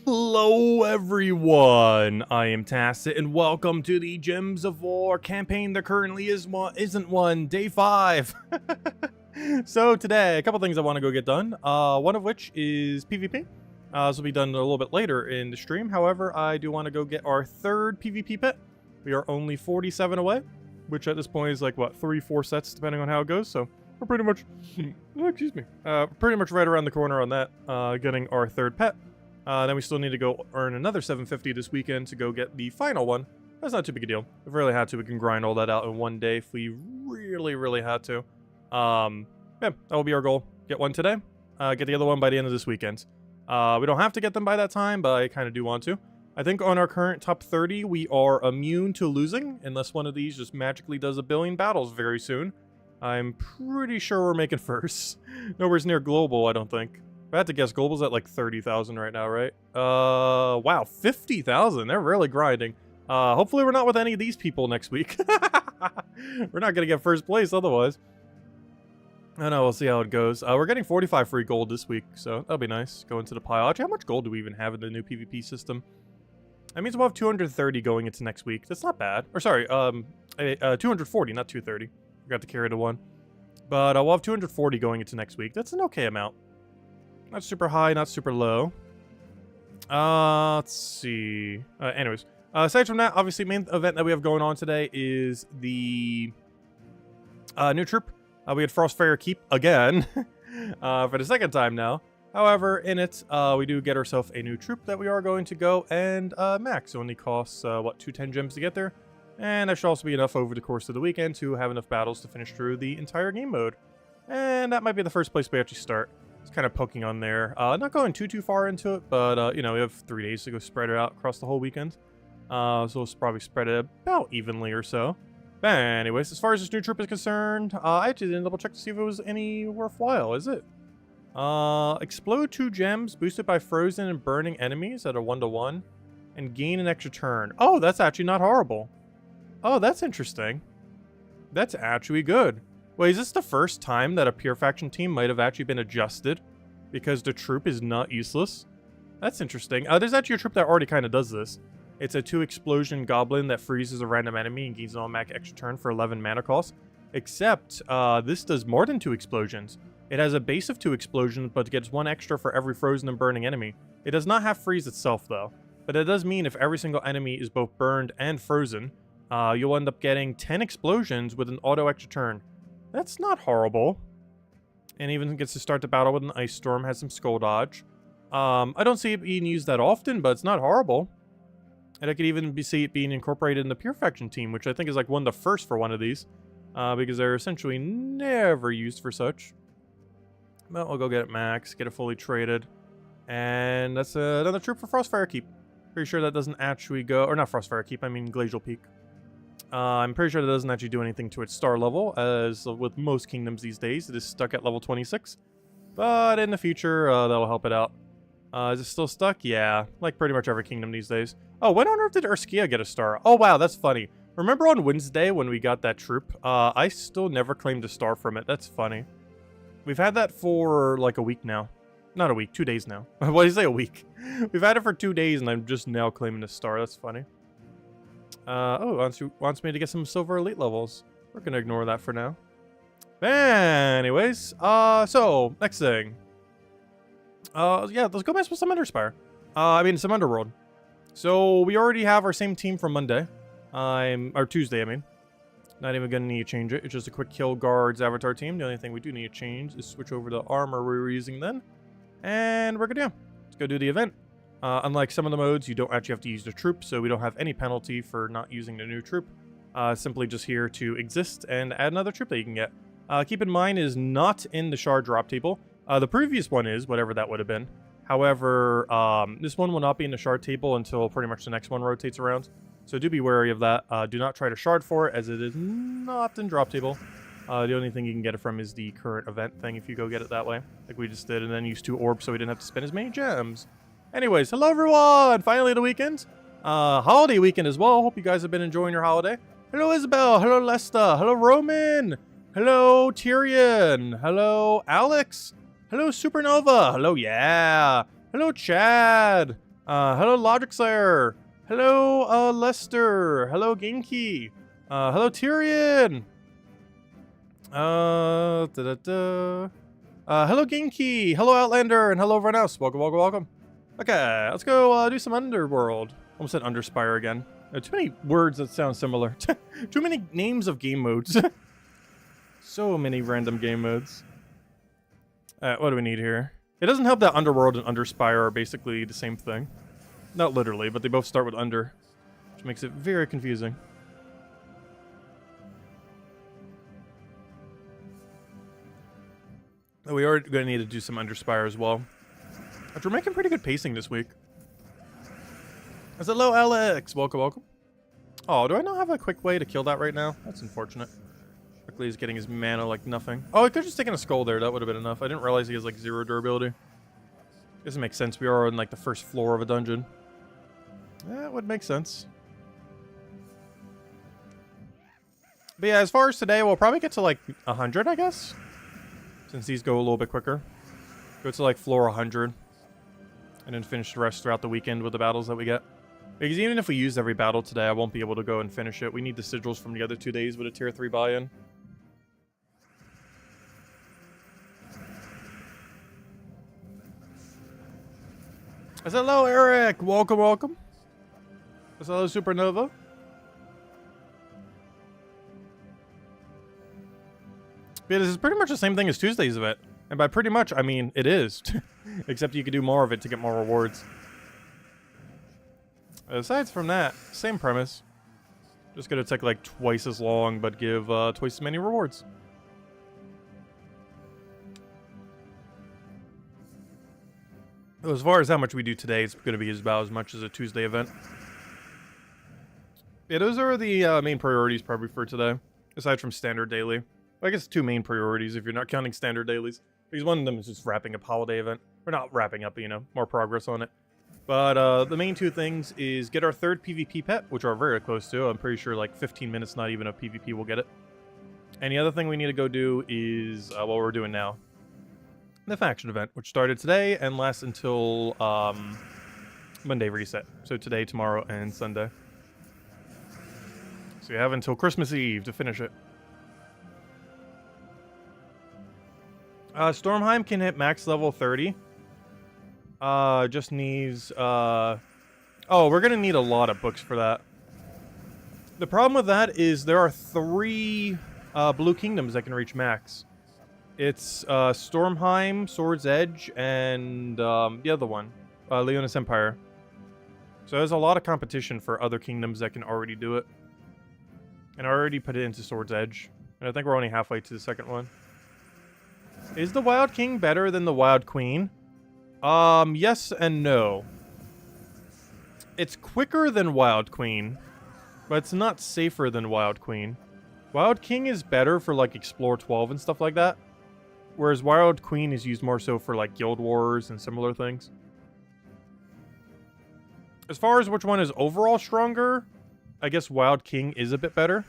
Hello everyone, I am Tacit and welcome to the Gems of War campaign. There currently isn't one, day 5. So today, a couple things I want to go get done, one of which is PvP. This will be done a little bit later in the stream. However, I do want to go get our third PvP pet. We are only 47 away, which at this point is like, what, 3-4 sets depending on how it goes, so we're pretty much, pretty much right around the corner on that, getting our third pet. Then we still need to go earn another 750 this weekend to go get the final one. That's not too big a deal. If we really had to, we can grind all that out in one day if we really had to. Yeah, that will be our goal. Get one today, get the other one by the end of this weekend. We don't have to get them by that time, but I kind of do want to. I think on our current top 30, we are immune to losing, unless one of these just magically does a billion battles very soon. I'm pretty sure we're making first. Nowhere's near global, I don't think. If I had to guess, global's at like 30,000 right now, right? Wow, 50,000. They're really grinding. Hopefully we're not with any of these people next week. We're not gonna get first place otherwise. I know, we'll see how it goes. We're getting 45 free gold this week, so that'll be nice. Go into the pile. Actually, how much gold do we even have in the new PvP system? That means we'll have 230 going into next week. That's not bad. Or sorry, 240, not 230. Forgot to carry the one. But we'll have 240 going into next week. That's an okay amount. Not super high, not super low. Let's see. Anyways, aside from that, obviously, main event that we have going on today is the new troop. We had Frostfire keep again for the second time now. However, in it, we do get ourselves a new troop that we are going to go and max. It only costs, what, 210 gems to get there? And that should also be enough over the course of the weekend to have enough battles to finish through the entire game mode. And that might be the first place we actually start. It's kind of poking on there. Not going too far into it, but, you know, we have 3 days to go spread it out across the whole weekend. So we'll probably spread it about evenly or so. But anyways, as far as this new troop is concerned, I actually didn't double check to see if it was any worthwhile, is it? Explode 2 gems, boosted by frozen and burning enemies at a 1-to-1, and gain an extra turn. Oh, that's actually not horrible. Oh, that's interesting. That's actually good. Wait, is this the first time that a pure faction team might have actually been adjusted because the troop is not useless? That's interesting. There's actually a troop that already kind of does this. It's a 2-explosion goblin that freezes a random enemy and gains an automatic extra turn for 11 mana cost. Except, this does more than 2 explosions. It has a base of 2 explosions, but gets 1 extra for every frozen and burning enemy. It does not have freeze itself, though. But it does mean if every single enemy is both burned and frozen, you'll end up getting 10 explosions with an auto extra turn. That's not horrible. And even gets to start the battle with an ice storm, has some skull dodge. I don't see it being used that often, but it's not horrible. And I could even see it being incorporated in the pure faction team, which I think is like one of the first for one of these. Because they're essentially never used for such. Well, I'll go get it max, get it fully traded. And that's another troop for Frostfire Keep. Pretty sure that doesn't actually go, or not Frostfire Keep, I mean Glacial Peak. I'm pretty sure that doesn't actually do anything to its star level, as with most kingdoms these days, it is stuck at level 26. But in the future, that'll help it out. Is it still stuck? Yeah, like pretty much every kingdom these days. Oh, when on earth did Urskia get a star? Oh wow, that's funny. Remember on Wednesday when we got that troop? I still never claimed a star from it. That's funny. We've had that for like a week now. Not a week, 2 days now. What do you say, a week? We've had it for 2 days and I'm just now claiming a star. That's funny. Oh, wants me to get some silver elite levels. We're gonna ignore that for now. Anyways, so, next thing. Yeah, let's go mess with some Underspire. Some Underworld. So, we already have our same team from Monday. Or Tuesday, I mean. Not even gonna need to change it. It's just a quick kill guards avatar team. The only thing we do need to change is switch over to the armor we were using then. And we're good to go. Let's go do the event. Unlike some of the modes, you don't actually have to use the troop, so we don't have any penalty for not using the new troop. Simply just here to exist and add another troop that you can get. Keep in mind, it is not in the shard drop table. The previous one is, whatever that would have been. However, this one will not be in the shard table until pretty much the next one rotates around. So do be wary of that. Do not try to shard for it, as it is not in drop table. The only thing you can get it from is the current event thing if you go get it that way, like we just did, and then use 2 orbs so we didn't have to spend as many gems. Anyways, hello everyone! Finally the weekend. Holiday weekend as well. Hope you guys have been enjoying your holiday. Hello Isabel, hello Lesta, hello Roman, hello Tyrion, hello Alex, hello Supernova, hello yeah, hello Chad, Hello, Logic Slayer. Hello, Lester. Hello, Genki. Hello, Tyrion. Hello, Genki. Hello, Outlander. And hello, everyone else. Welcome, welcome, welcome. Okay, let's go do some Underworld. Almost said Underspire again. Too many words that sound similar. Too many names of game modes. So many random game modes. What do we need here? It doesn't help that Underworld and Underspire are basically the same thing. Not literally, but they both start with Under, which makes it very confusing. We are going to need to do some Underspire as well. But we're making pretty good pacing this week. Hello, Alex. Welcome, welcome. Oh, do I not have a quick way to kill that right now? That's unfortunate. Quickly he's getting his mana like nothing. Oh, I could have just taken a skull there. That would have been enough. I didn't realize he has like 0 durability. Guess it makes sense. We are on like the first floor of a dungeon. Yeah, it would make sense. But yeah, as far as today, we'll probably get to like 100, I guess. Since these go a little bit quicker. Go to like floor 100. And then finish the rest throughout the weekend with the battles that we get. Because even if we use every battle today, I won't be able to go and finish it. We need the sigils from the other 2 days with a tier 3 buy-in. Hello, Eric. Welcome, welcome. Hello, Supernova. Yeah, this is pretty much the same thing as Tuesday's event. And by pretty much, I mean, it is. Except you can do more of it to get more rewards. Aside from that, same premise. Just gonna take like twice as long, but give twice as many rewards. As far as how much we do today, it's going to be about as much as a Tuesday event. Yeah, those are the main priorities probably for today, aside from standard daily. I guess 2 main priorities if you're not counting standard dailies. Because one of them is just wrapping up holiday event. Or not wrapping up, you know, more progress on it. But the main 2 things is get our 3rd PvP pet, which we're very close to. I'm pretty sure like 15 minutes, not even of PvP, will get it. And the other thing we need to go do is what we're doing now. The faction event, which started today and lasts until Monday reset. So today, tomorrow, and Sunday. So you have until Christmas Eve to finish it. Stormheim can hit max level 30. Just needs... Oh, we're going to need a lot of books for that. The problem with that is there are 3 Blue Kingdoms that can reach max. It's Stormheim, Sword's Edge, and the other one, Leonis Empire. So there's a lot of competition for other kingdoms that can already do it. And I already put it into Sword's Edge. And I think we're only halfway to the 2nd one. Is the Wild King better than the Wild Queen? Yes and no. It's quicker than Wild Queen, but it's not safer than Wild Queen. Wild King is better for like Explore 12 and stuff like that. Whereas Wild Queen is used more so for like Guild Wars and similar things. As far as which one is overall stronger, I guess Wild King is a bit better.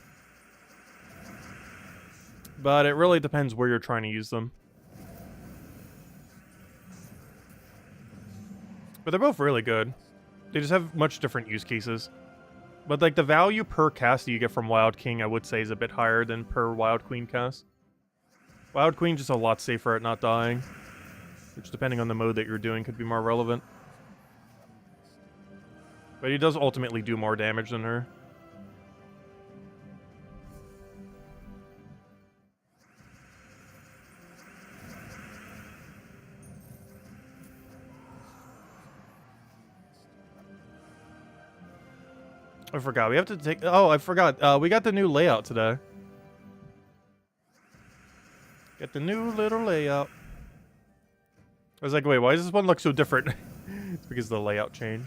But it really depends where you're trying to use them. But they're both really good. They just have much different use cases. But like the value per cast that you get from Wild King, I would say is a bit higher than per Wild Queen cast. Wild Queen just a lot safer at not dying. Which depending on the mode that you're doing could be more relevant. But he does ultimately do more damage than her. I forgot. We have to take... Oh, I forgot. We got the new layout today. Get the new little layout. I was like, wait, why does this one look so different? It's because the layout changed.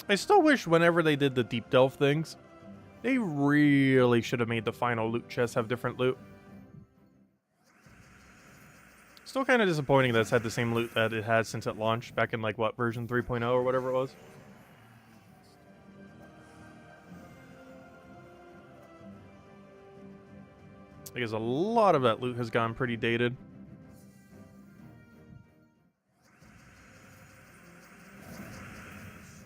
I still wish whenever they did the deep delve things, they really should have made the final loot chests have different loot. Still kind of disappointing that it's had the same loot that it has since it launched back in, like, what, version 3.0 or whatever it was. Because a lot of that loot has gone pretty dated.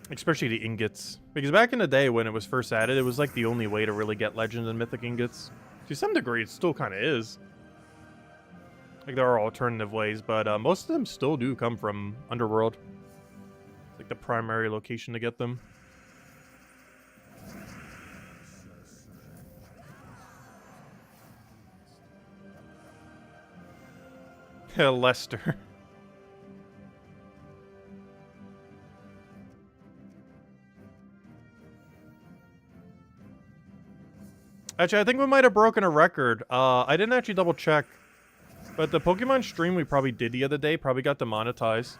Especially the ingots. Because back in the day when it was first added, it was like the only way to really get legend and mythic ingots. To some degree, it still kind of is. Like, there are alternative ways, but most of them still do come from Underworld. It's like the primary location to get them. Lester. Actually, I think we might have broken a record. I didn't actually double check. But the Pokemon stream we probably did the other day probably got demonetized.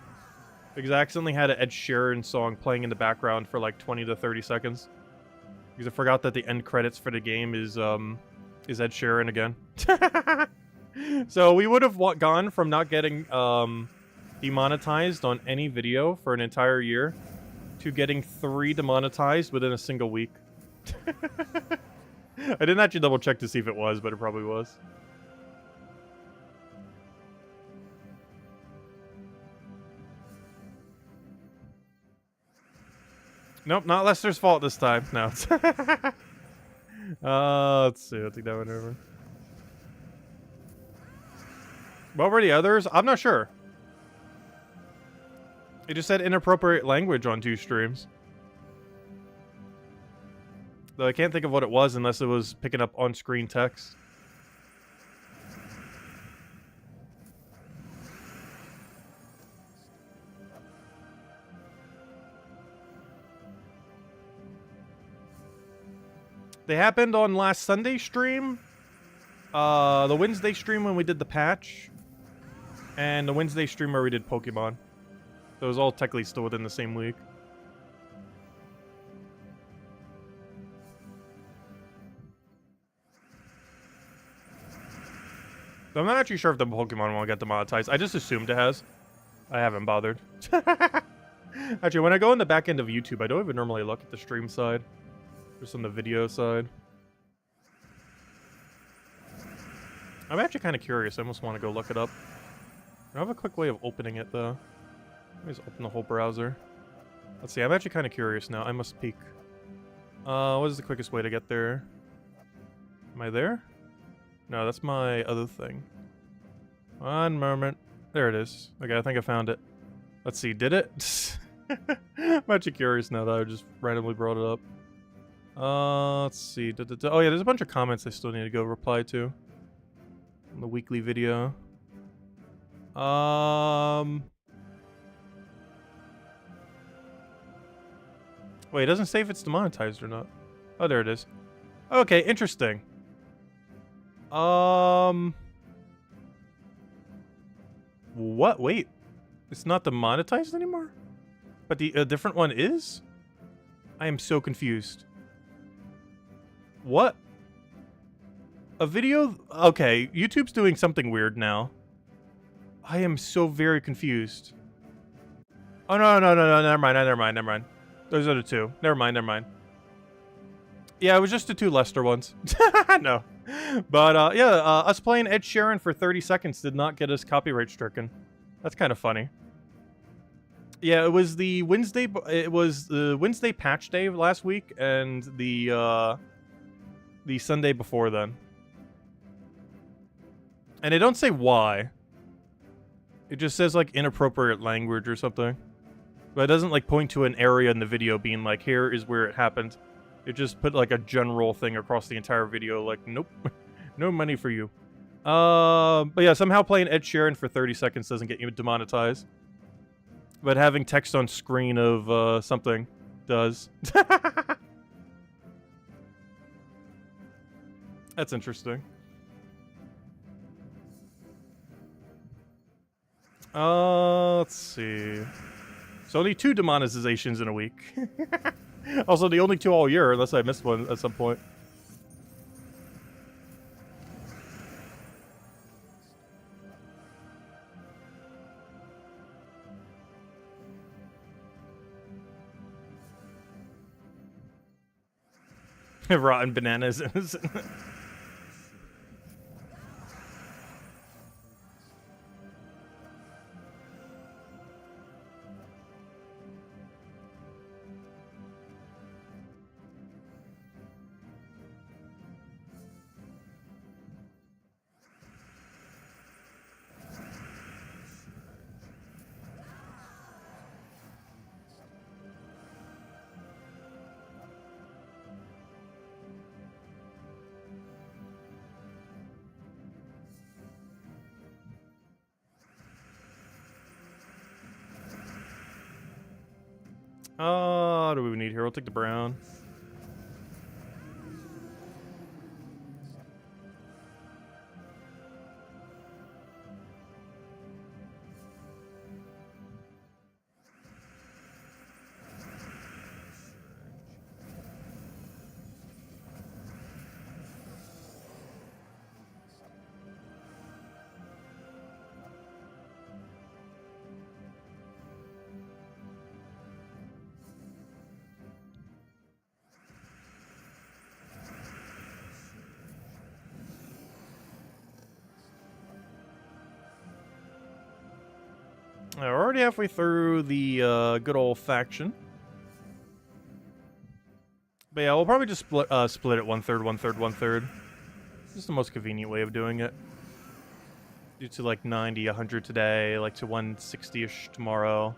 Because I accidentally had an Ed Sheeran song playing in the background for like 20 to 30 seconds. Because I forgot that the end credits for the game is Ed Sheeran again. So we would have gone from not getting demonetized on any video for an entire year to getting 3 demonetized within a single week. I didn't actually double check to see if it was, but it probably was. Nope, not Lester's fault this time. No. Let's see. I'll take that one over. What were the others? I'm not sure. It just said inappropriate language on 2 streams. Though I can't think of what it was unless it was picking up on-screen text. They happened on last Sunday's stream, the Wednesday stream when we did the patch, and the Wednesday stream where we did Pokemon. So it was all technically still within the same week. So I'm not actually sure if the Pokemon one got demonetized. I just assumed it has. I haven't bothered. Actually, when I go in the back end of YouTube, I don't even normally look at the stream side. Just on the video side. I'm actually kind of curious. I almost want to go look it up. I have a quick way of opening it, though. Let me just open the whole browser. Let's see. I'm actually kind of curious now. I must peek. What is the quickest way to get there? Am I there? No, that's my other thing. One moment. There it is. Okay, I think I found it. Let's see. Did it? I'm actually curious now that I just randomly brought it up. Let's see. Oh yeah, there's a bunch of comments I still need to go reply to. On the weekly video. Wait, it doesn't say if it's demonetized or not. Oh, there it is. Okay, interesting. What? Wait. It's not demonetized anymore? But the different one is? I am so confused. What? A video? Okay, YouTube's doing something weird now. I am so very confused. Oh, no, never mind. Those are the 2. Never mind. Yeah, it was just the 2 Lester ones. No. But, yeah, us playing Ed Sheeran for 30 seconds did not get us copyright stricken. That's kind of funny. Yeah, it was the Wednesday patch day last week and the Sunday before then. And they don't say why. It just says, like, inappropriate language or something. But it doesn't, like, point to an area in the video being like, here is where it happened. It just put, like, a general thing across the entire video, like, nope. No money for you. But yeah, somehow playing Ed Sheeran for 30 seconds doesn't get you demonetized. But having text on screen of, something does. That's interesting. Let's see. So only 2 demonetizations in a week. Also, the only 2 all year, unless I missed one at some point. Rotten bananas. What do we need here? We'll take the brown. We're already halfway through the good old faction. But yeah, we'll probably just split it 1/3, 1/3, 1/3. This is the most convenient way of doing it. Do to like 90, 100 today, like to 160-ish tomorrow.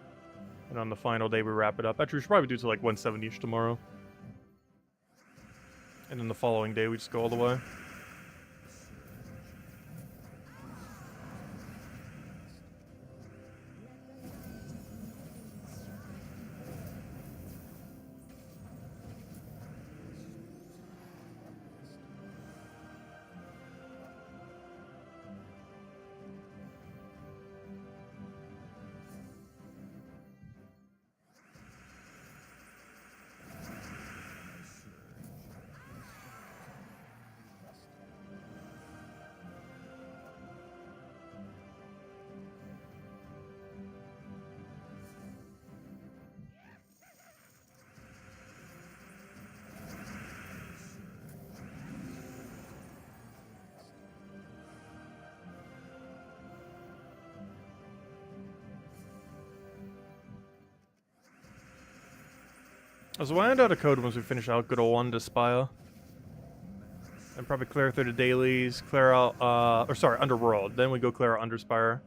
And on the final day we wrap it up. Actually, we should probably do to like 170-ish tomorrow. And then the following day we just go all the way. So we'll hand out a code once we finish out good old Undispire. And probably clear through the dailies, clear out, Underworld. Then we go clear out Underspire.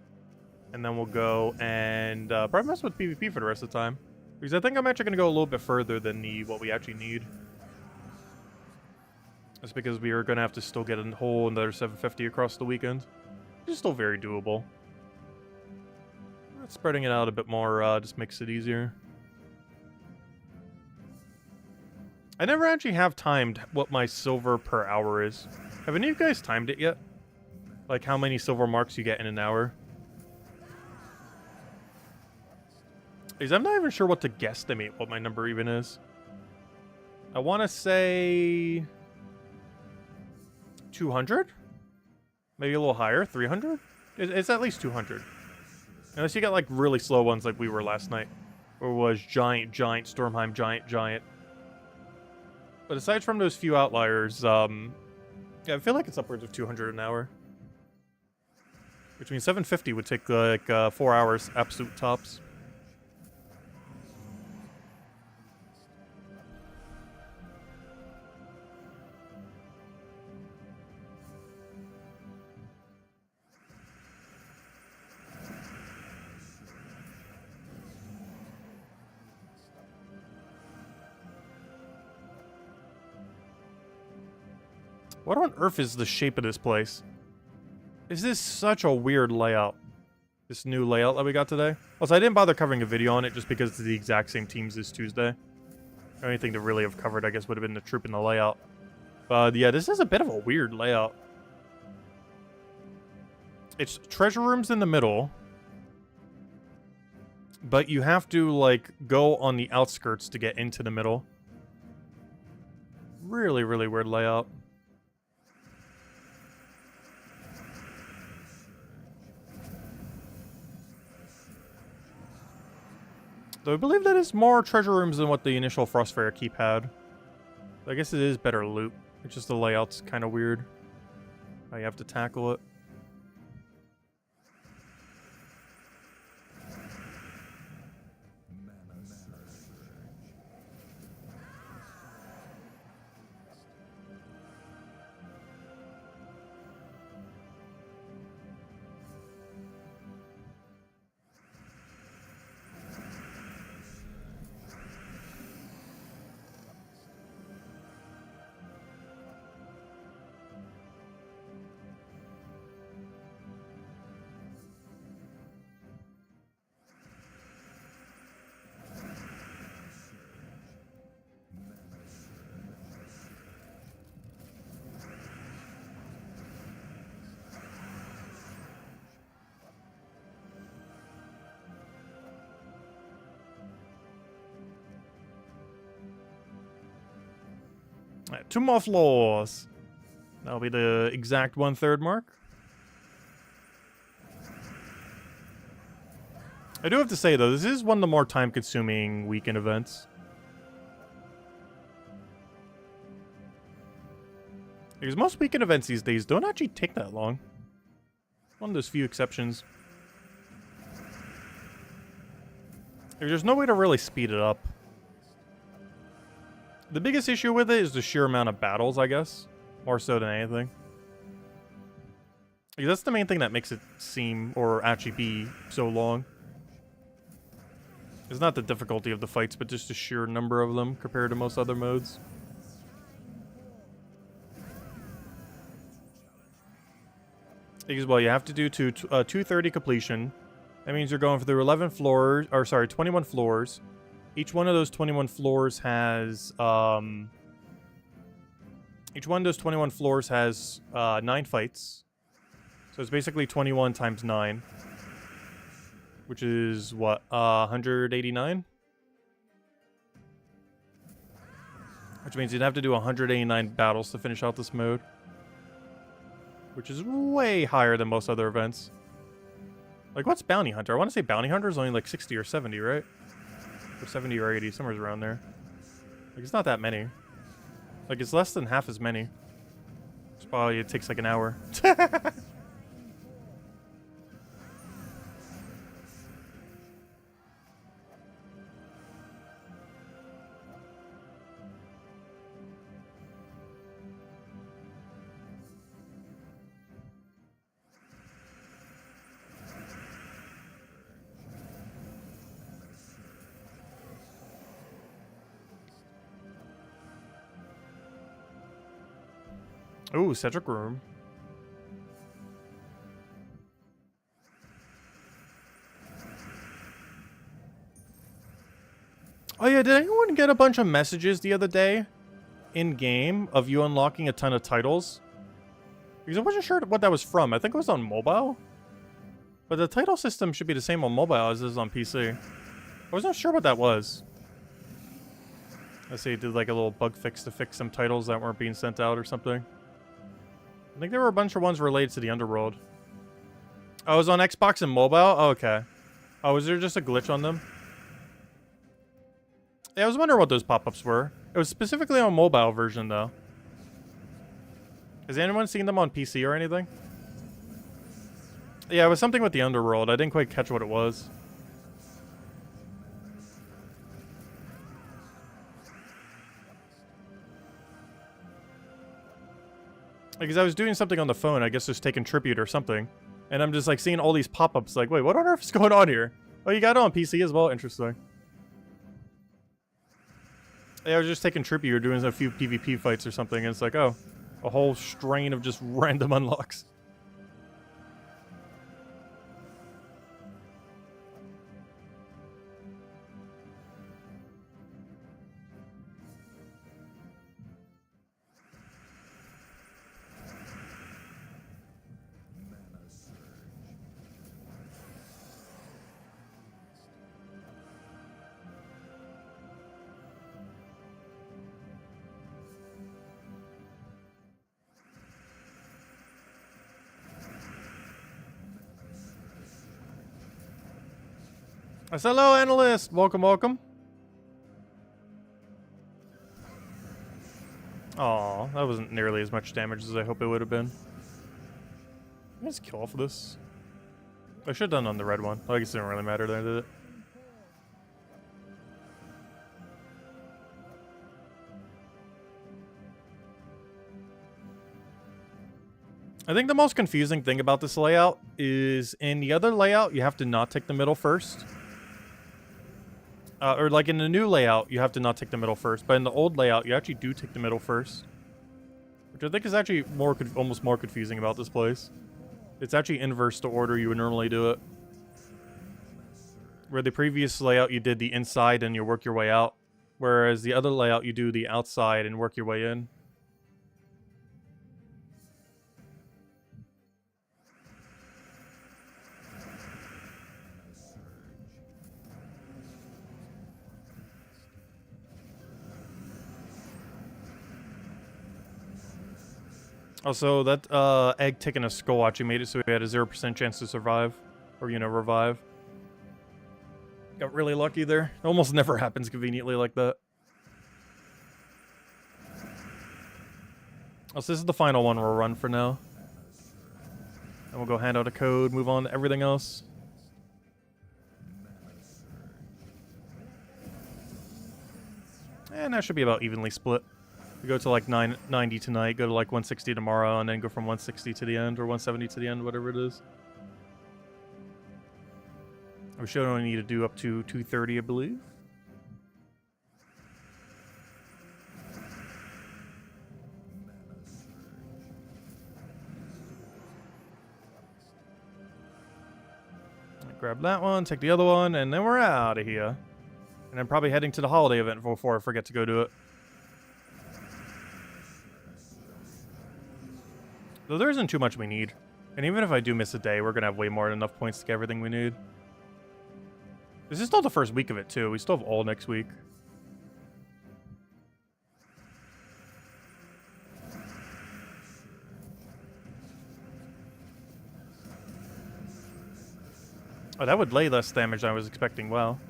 And then we'll go and probably mess with PvP for the rest of the time. Because I think I'm actually going to go a little bit further than what we actually need. That's because we are going to have to still get a whole another 750 across the weekend. Which is still very doable. Spreading it out a bit more just makes it easier. I never actually have timed what my silver per hour is. Have any of you guys timed it yet? Like how many silver marks you get in an hour? Because I'm not even sure what to guesstimate what my number even is. I want to say 200? Maybe a little higher, 300? It's at least 200. Unless you get like really slow ones like we were last night. Or was giant, Stormheim, giant. But aside from those few outliers, yeah, I feel like it's upwards of 200 an hour. Which means 750 would take like 4 hours, absolute tops. What on earth is the shape of this place? Is this such a weird layout? This new layout that we got today? Also, I didn't bother covering a video on it just because it's the exact same teams as Tuesday. The only thing to really have covered, I guess, would have been the troop and the layout. But yeah, this is a bit of a weird layout. It's treasure rooms in the middle. But you have to, like, go on the outskirts to get into the middle. Really, really weird layout. Though I believe that is more treasure rooms than what the initial Frostfire keep had. I guess it is better loot. It's just the layout's kind of weird. How you have to tackle it. Alright, 2 more floors. That'll be the exact 1/3 mark. I do have to say, though, this is one of the more time-consuming weekend events. Because most weekend events these days don't actually take that long. One of those few exceptions. There's no way to really speed it up. The biggest issue with it is the sheer amount of battles, I guess. More so than anything. Because that's the main thing that makes it seem, or actually be, so long. It's not the difficulty of the fights, but just the sheer number of them compared to most other modes. Because, well, you have to do 230 completion. That means you're going through 11 floors, or sorry, 21 floors. Each one of those 21 floors has, 9 fights. So it's basically 21 times 9. Which is, what, 189? Which means you'd have to do 189 battles to finish out this mode. Which is way higher than most other events. Like, what's Bounty Hunter? I want to say Bounty Hunter is only like 60 or 70, right? Or 70 or 80, somewhere around there. Like, it's not that many. Like, it's less than half as many. It's probably, it takes like an hour. Ooh, Cedric Room. Oh yeah, did anyone get a bunch of messages the other day in-game of you unlocking a ton of titles? Because I wasn't sure what that was from. I think it was on mobile. But the title system should be the same on mobile as it is on PC. I wasn't sure what that was. Let's see, did like a little bug fix to fix some titles that weren't being sent out or something. I think there were a bunch of ones related to the Underworld. Oh, it was on Xbox and mobile? Oh, okay. Oh, was there just a glitch on them? Yeah, I was wondering what those pop-ups were. It was specifically on mobile version, though. Has anyone seen them on PC or anything? Yeah, it was something with the Underworld. I didn't quite catch what it was. Because I was doing something on the phone, I guess just taking tribute or something. And I'm just like seeing all these pop-ups like, wait, what on earth is going on here? Oh, you got it on PC as well? Interesting. Yeah, I was just taking tribute or doing a few PvP fights or something, and it's like, oh, a whole strain of just random unlocks. I said, hello, analyst. Welcome, welcome. Aw, that wasn't nearly as much damage as I hope it would have been. Let's kill off this. I should have done on the red one. I guess it didn't really matter that I did it. I think the most confusing thing about this layout is in the other layout, you have to not take the middle first. Or like in the new layout, you have to not take the middle first. But in the old layout, you actually do take the middle first. Which I think is actually almost more confusing about this place. It's actually inverse to order you would normally do it. Where the previous layout, you did the inside and you work your way out. Whereas the other layout, you do the outside and work your way in. Also, that egg taking a skull actually made it so we had a 0% chance to survive. Or, you know, revive. Got really lucky there. It almost never happens conveniently like that. Oh, so this is the final one we'll run for now. And we'll go hand out a code, move on to everything else. And that should be about evenly split. We go to like 90 tonight, go to like 160 tomorrow, and then go from 160 to the end, or 170 to the end, whatever it is. We should only need to do up to 230, I believe. Grab that one, take the other one, and then we're out of here. And I'm probably heading to the holiday event before I forget to go do it. Though there isn't too much we need. And even if I do miss a day, we're going to have way more than enough points to get everything we need. This is still the first week of it, too. We still have all next week. Oh, that would lay less damage than I was expecting. Wow.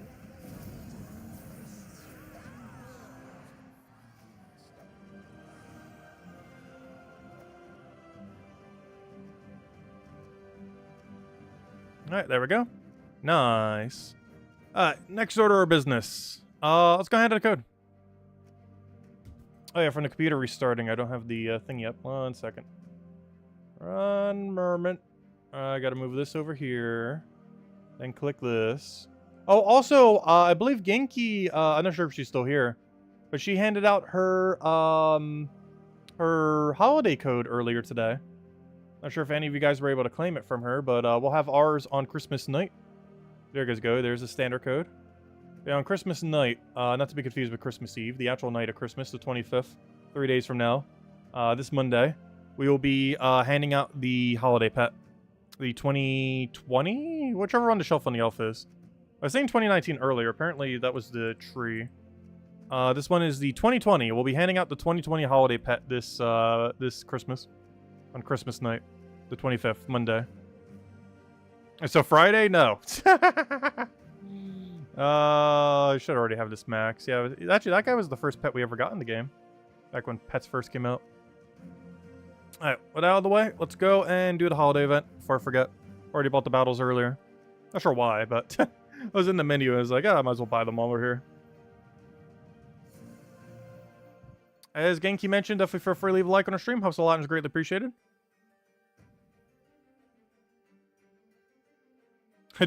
Alright, there we go. Nice. Alright, next order of business. Let's go ahead and code. Oh yeah, from the computer restarting, I don't have the thing yet. 1 second. Run, mermant. I gotta move this over here. Then click this. Oh, also, I believe Genki, I'm not sure if she's still here, but she handed out her, her holiday code earlier today. Not sure if any of you guys were able to claim it from her, but we'll have ours on Christmas night. There you guys go. There's a standard code. Yeah, on Christmas night, not to be confused with Christmas Eve, the actual night of Christmas, the 25th, 3 days from now, this Monday, we will be handing out the holiday pet. The 2020? Whichever on the shelf on the elf is. I was saying 2019 earlier. Apparently, that was the tree. This one is the 2020. We'll be handing out the 2020 holiday pet this this Christmas. On Christmas night. The 25th, Monday. And so Friday? No. I should already have this max. Yeah, actually, that guy was the first pet we ever got in the game. Back when pets first came out. Alright, with that out of the way, let's go and do the holiday event before I forget. Already bought the battles earlier. Not sure why, but I was in the menu and I was like, I might as well buy them while we're here. As Genki mentioned, definitely feel free to leave a like on our stream. Helps a lot and is greatly appreciated.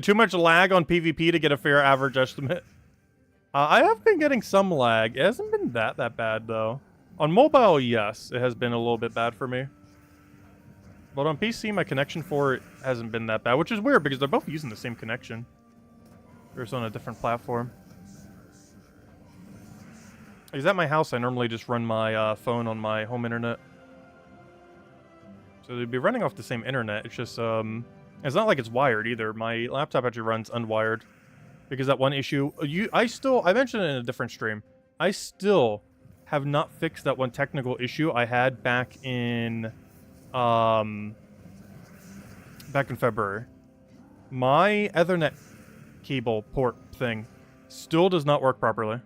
Too much lag on PvP to get a fair average estimate. I have been getting some lag. It hasn't been that bad, though. On mobile, yes, it has been a little bit bad for me. But on PC, my connection for it hasn't been that bad, which is weird because they're both using the same connection. They're just on a different platform. Because at my house, I normally just run my phone on my home internet. So they'd be running off the same internet. It's just, it's not like it's wired either. My laptop actually runs unwired. Because that one issue, I mentioned it in a different stream. I still have not fixed that one technical issue I had back in February. My Ethernet cable port thing still does not work properly.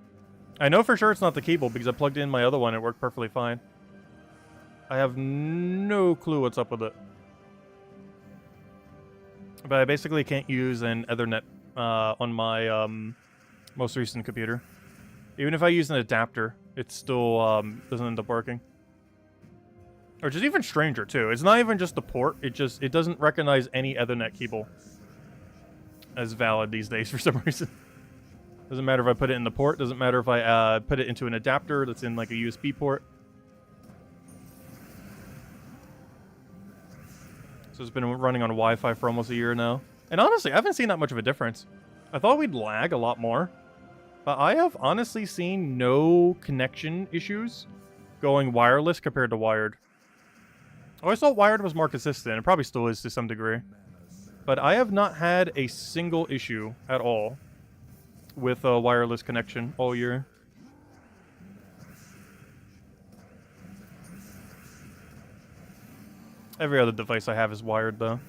I know for sure it's not the cable because I plugged in my other one and it worked perfectly fine. I have no clue what's up with it. But I basically can't use an Ethernet on my most recent computer. Even if I use an adapter, it still doesn't end up working. Which is even stranger too. It's not even just the port. It doesn't recognize any Ethernet cable as valid these days for some reason. Doesn't matter if I put it in the port. Doesn't matter if I put it into an adapter that's in like a USB port. So it's been running on Wi-Fi for almost a year now. And honestly, I haven't seen that much of a difference. I thought we'd lag a lot more. But I have honestly seen no connection issues going wireless compared to wired. I always thought wired was more consistent. It probably still is to some degree. But I have not had a single issue at all with a wireless connection all year. Every other device I have is wired, though.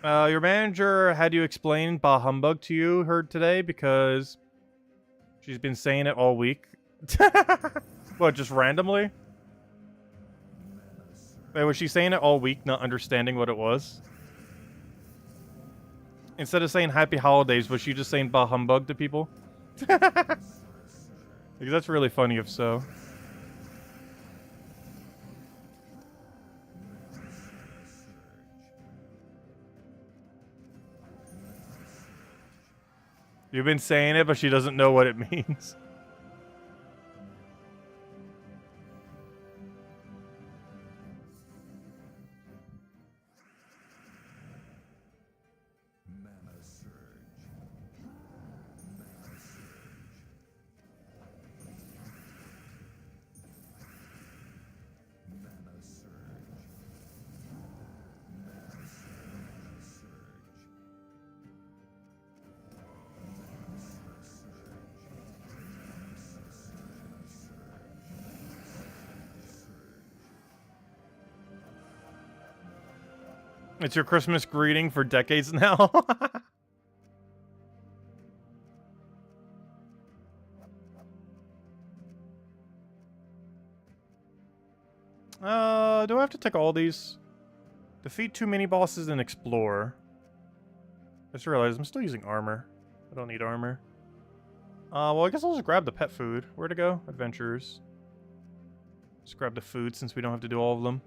Your manager had you explain bah humbug to you heard today because she's been saying it all week. What, just randomly? Wait, was she saying it all week, not understanding what it was? Instead of saying happy holidays, was she just saying bah humbug to people? Because that's really funny if so. You've been saying it, but she doesn't know what it means. It's your Christmas greeting for decades now. Do I have to take all these? Defeat 2 mini-bosses and explore. I just realized I'm still using armor. I don't need armor. Well, I guess I'll just grab the pet food. Where to go? Adventures. Just grab the food since we don't have to do all of them.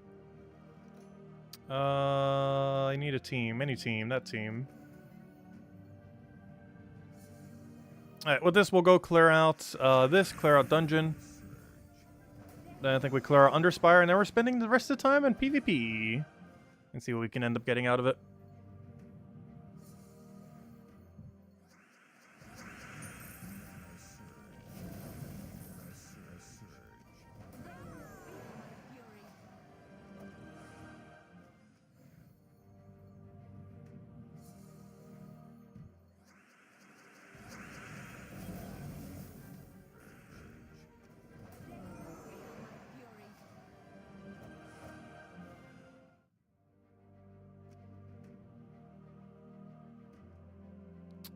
I need a team. Any team. That team. Alright, with this we'll go clear out clear out dungeon. Then I think we clear out Underspire, and then we're spending the rest of the time in PvP. And see what we can end up getting out of it.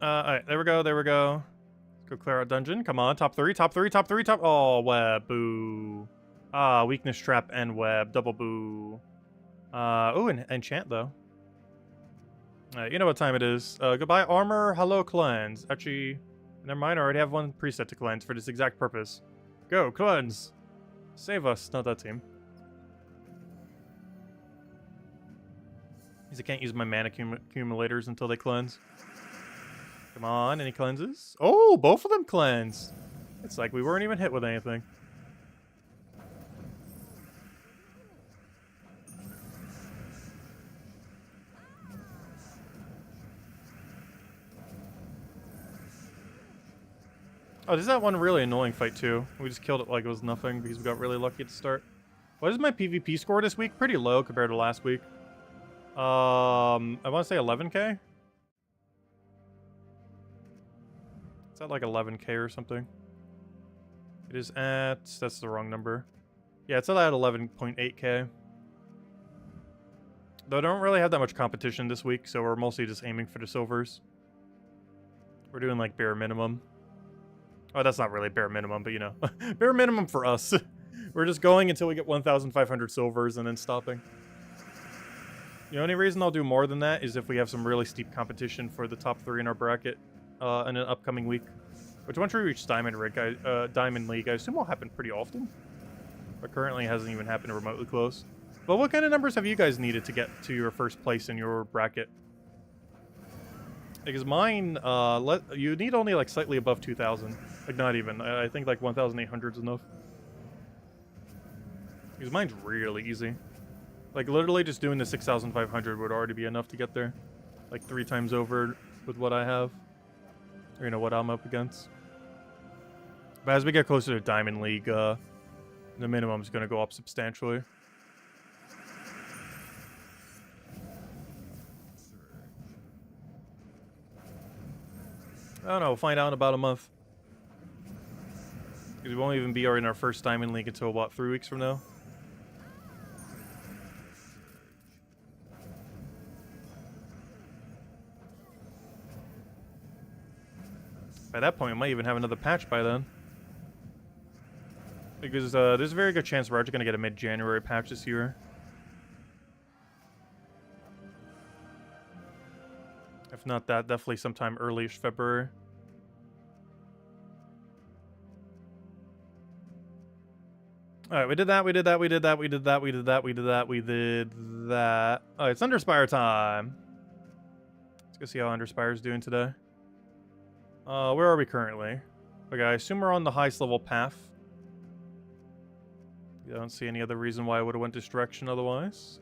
Alright, there we go, there we go. Let's go clear our dungeon. Come on, top 3, top 3, top 3, top... Oh, web, boo. Ah, weakness trap and web, double boo. Oh, and enchant, though. Alright, you know what time it is. Goodbye, armor, hello, cleanse. Actually, never mind, I already have one preset to cleanse for this exact purpose. Go, cleanse. Save us, not that team. Because I can't use my mana accumulators until they cleanse. Come on, any cleanses? Oh, both of them cleanse. It's like we weren't even hit with anything. Oh, there's that one really annoying fight too. We just killed it like it was nothing because we got really lucky at the start. What is my PvP score this week? Pretty low compared to last week. I want to say 11k? Is that like 11k or something? It is at... That's the wrong number. Yeah, it's at 11.8k. Though I don't really have that much competition this week, so we're mostly just aiming for the silvers. We're doing like bare minimum. Oh, that's not really bare minimum, but you know, bare minimum for us. We're just going until we get 1,500 silvers and then stopping. The only reason I'll do more than that is if we have some really steep competition for the top 3 in our bracket in an upcoming week. Which once we reach Diamond League, I assume will happen pretty often. But currently hasn't even happened remotely close. But what kind of numbers have you guys needed to get to your first place in your bracket? Because mine, you need only like slightly above 2,000. Like not even. I think like 1,800 is enough. Because mine's really easy. Like literally just doing the 6,500 would already be enough to get there. Like 3 times over with what I have. Or you know, what I'm up against. But as we get closer to Diamond League, the minimum's going to go up substantially. I don't know, we'll find out in about a month. Because we won't even be in our first Diamond League until, what, 3 weeks from now? By that point, we might even have another patch by then. Because there's a very good chance we're actually going to get a mid-January patch this year. If not that, definitely sometime early-ish February. Alright, we did that, we did that, we did that, we did that, we did that, we did that, we did that. Alright, it's Underspire time. Let's go see how Underspire's doing today. Where are we currently? Okay, I assume we're on the highest level path. I don't see any other reason why I would have went this direction otherwise.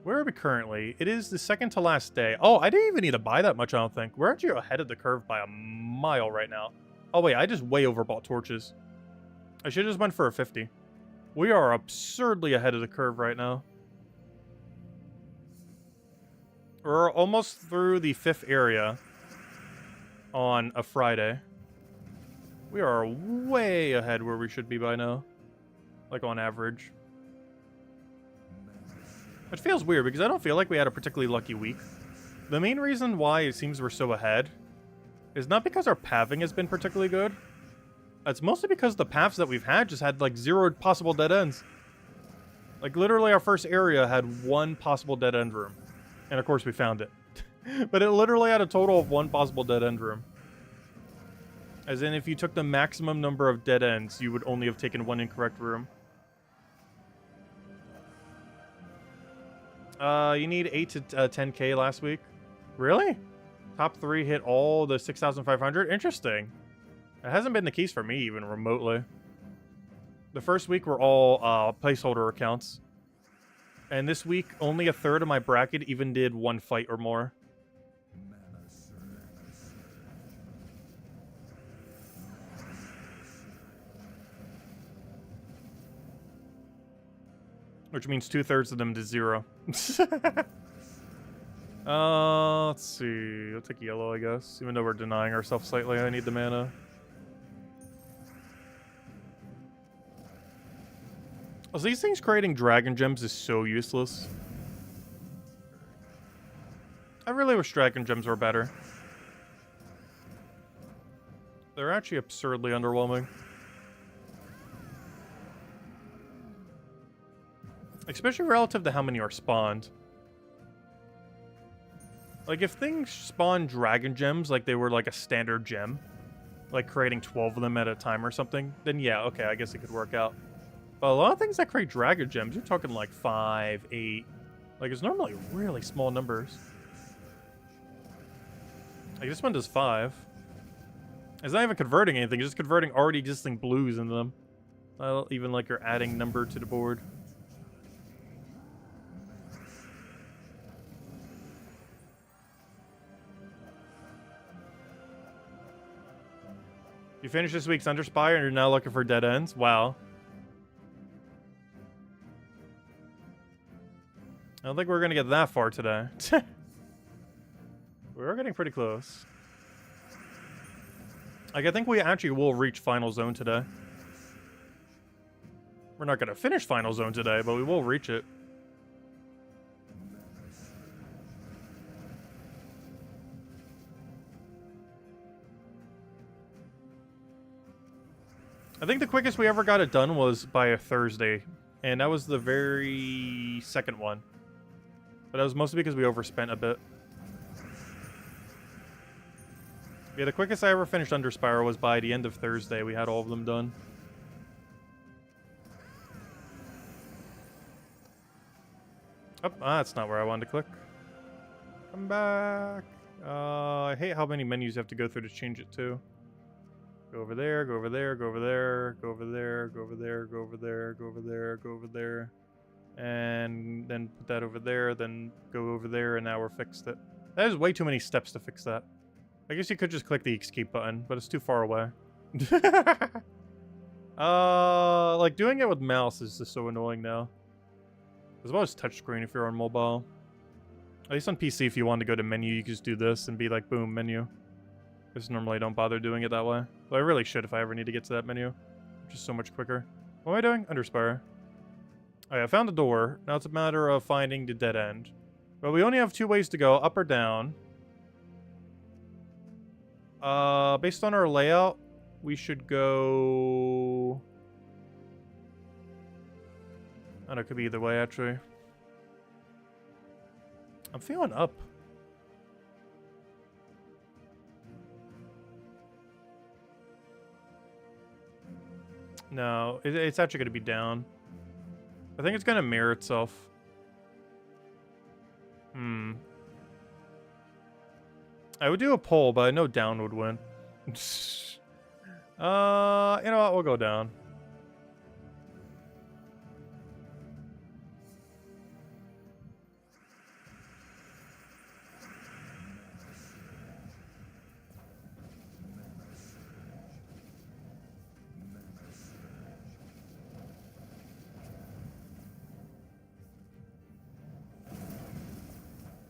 Where are we currently? It is the second to last day. Oh, I didn't even need to buy that much, I don't think. We're actually ahead of the curve by a mile right now. Oh, wait, I just way overbought torches. I should have just went for a 50. We are absurdly ahead of the curve right now. We're almost through the 5th area on a Friday. We are way ahead where we should be by now. Like on average. Which feels weird because I don't feel like we had a particularly lucky week. The main reason why it seems we're so ahead is not because our pathing has been particularly good. It's mostly because the paths that we've had just had like 0 possible dead ends. Like literally our first area had 1 possible dead end room. And of course we found it. But it literally had a total of 1 possible dead end room. As in if you took the maximum number of dead ends, you would only have taken 1 incorrect room. You need 8 to 10k last week. Really? Top 3 hit all the 6,500? Interesting. It hasn't been the case for me even remotely. The first week were all placeholder accounts. And this week, only a third of my bracket even did 1 fight or more. Which means 2/3 of them to 0. Let's see. I'll take yellow, I guess. Even though we're denying ourselves slightly, I need the mana. Also, these things creating dragon gems is so useless. I really wish dragon gems were better. They're actually absurdly underwhelming. Especially relative to how many are spawned. Like, if things spawn dragon gems like they were like a standard gem, like creating 12 of them at a time or something, then yeah, okay, I guess it could work out. But a lot of things that create dragon gems, you're talking like 5, 8. Like, it's normally really small numbers. Like, this one does 5. It's not even converting anything, it's just converting already existing blues into them. Not even like you're adding number to the board. You finished this week's Underspire and you're now looking for dead ends? Wow. I don't think we're going to get that far today. We're getting pretty close. Like, I think we actually will reach Final Zone today. We're not going to finish Final Zone today, but we will reach it. I think the quickest we ever got it done was by a Thursday, and that was the very second one. But that was mostly because we overspent a bit. Yeah, the quickest I ever finished Underspire was by the end of Thursday. We had all of them done. Oh, that's not where I wanted to click. Come back. I hate how many menus you have to go through to change it to. Go over there, go over there, go over there, go over there, go over there, go over there, go over there, go over there. And then put that over there, then go over there, and now we're fixed it. That is way too many steps to fix that. I guess you could just click the escape button, but it's too far away. Like doing it with mouse is just so annoying now. As well as touchscreen if you're on mobile. At least on PC, if you want to go to menu, you can just do this and be like, boom, menu. Because normally I don't bother doing it that way. But I really should if I ever need to get to that menu. Which is so much quicker. What am I doing? Underspire. Alright, I found a door. Now it's a matter of finding the dead end. But we only have 2 ways to go, up or down. Based on our layout, we should go... I don't know, it could be either way, actually. I'm feeling up. No, it's actually going to be down. I think it's going to mirror itself. I would do a poll, but I know down would win. You know what? We'll go down.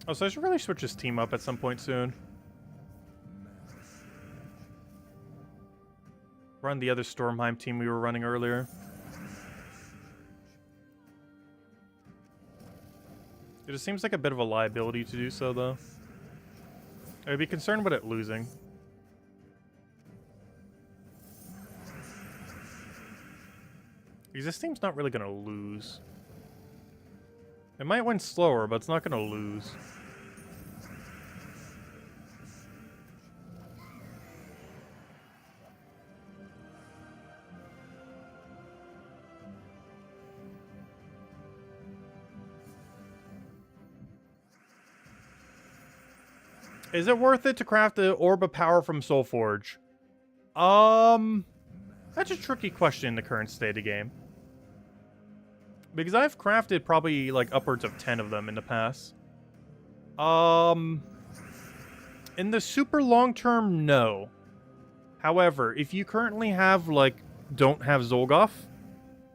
Oh, so I should really switch this team up at some point soon. Run the other Stormheim team we were running earlier. It just seems like a bit of a liability to do so, though. I'd be concerned about it losing. Because this team's not really going to lose. It might win slower, but it's not going to lose. Is it worth it to craft the Orb of Power from Soulforge? That's a tricky question in the current state of game. Because I've crafted probably like upwards of 10 of them in the past. In the super long term, no. However, if you currently have don't have Zolgoth,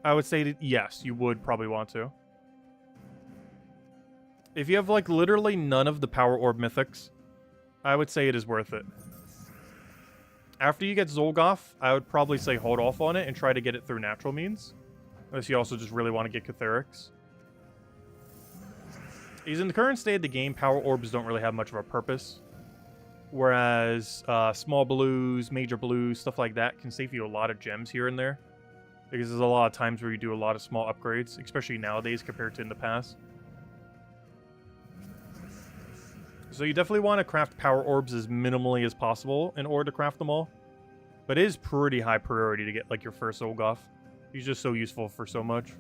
I would say that yes, you would probably want to. If you have literally none of the Power Orb mythics, I would say it is worth it. After you get Zolgoth, I would probably say hold off on it and try to get it through natural means. Unless you also just really want to get Catherics. Because in the current state of the game, Power Orbs don't really have much of a purpose. Whereas small blues, major blues, stuff like that can save you a lot of gems here and there. Because there's a lot of times where you do a lot of small upgrades, especially nowadays compared to in the past. So you definitely want to craft Power Orbs as minimally as possible in order to craft them all. But it is pretty high priority to get your first Zolgoth. He's just so useful for so much.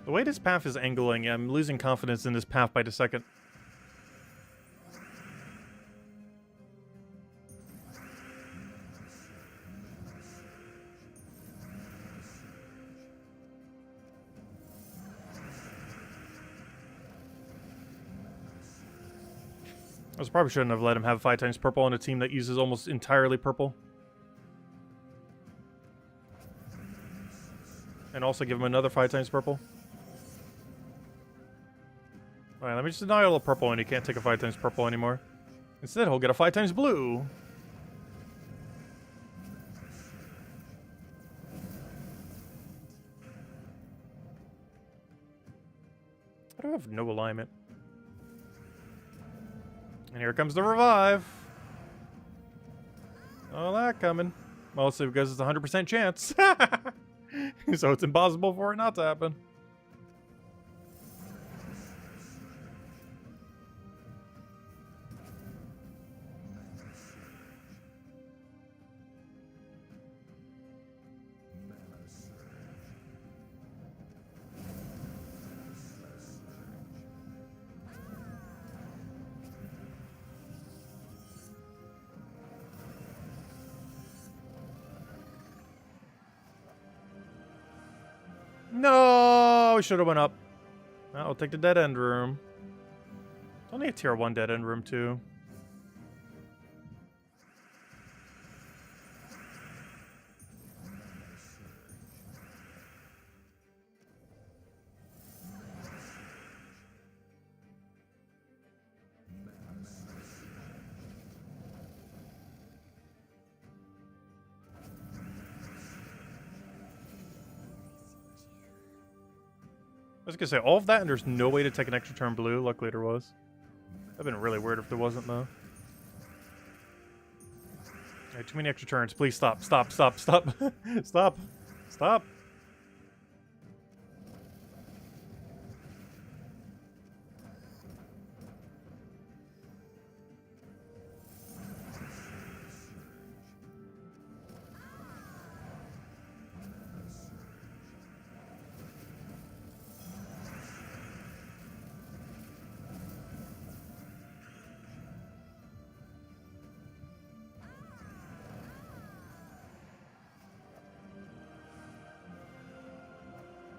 The way this path is angling, I'm losing confidence in this path by the second. I probably shouldn't have let him have 5 times purple on a team that uses almost entirely purple. And also give him another 5 times purple. Alright, let me just deny all the purple and he can't take a 5 times purple anymore. Instead, he'll get a 5 times blue. I do have no alignment. And here comes the revive. Oh, that coming. Mostly because it's a 100% chance. So it's impossible for it not to happen. No, we should have went up. I'll take the dead end room. It's only a tier 1 dead end room too. I was gonna say, all of that and there's no way to take an extra turn blue. Luckily there was. That'd been really weird if there wasn't, though. Alright, too many extra turns. Please stop, stop, stop, stop. Stop. Stop.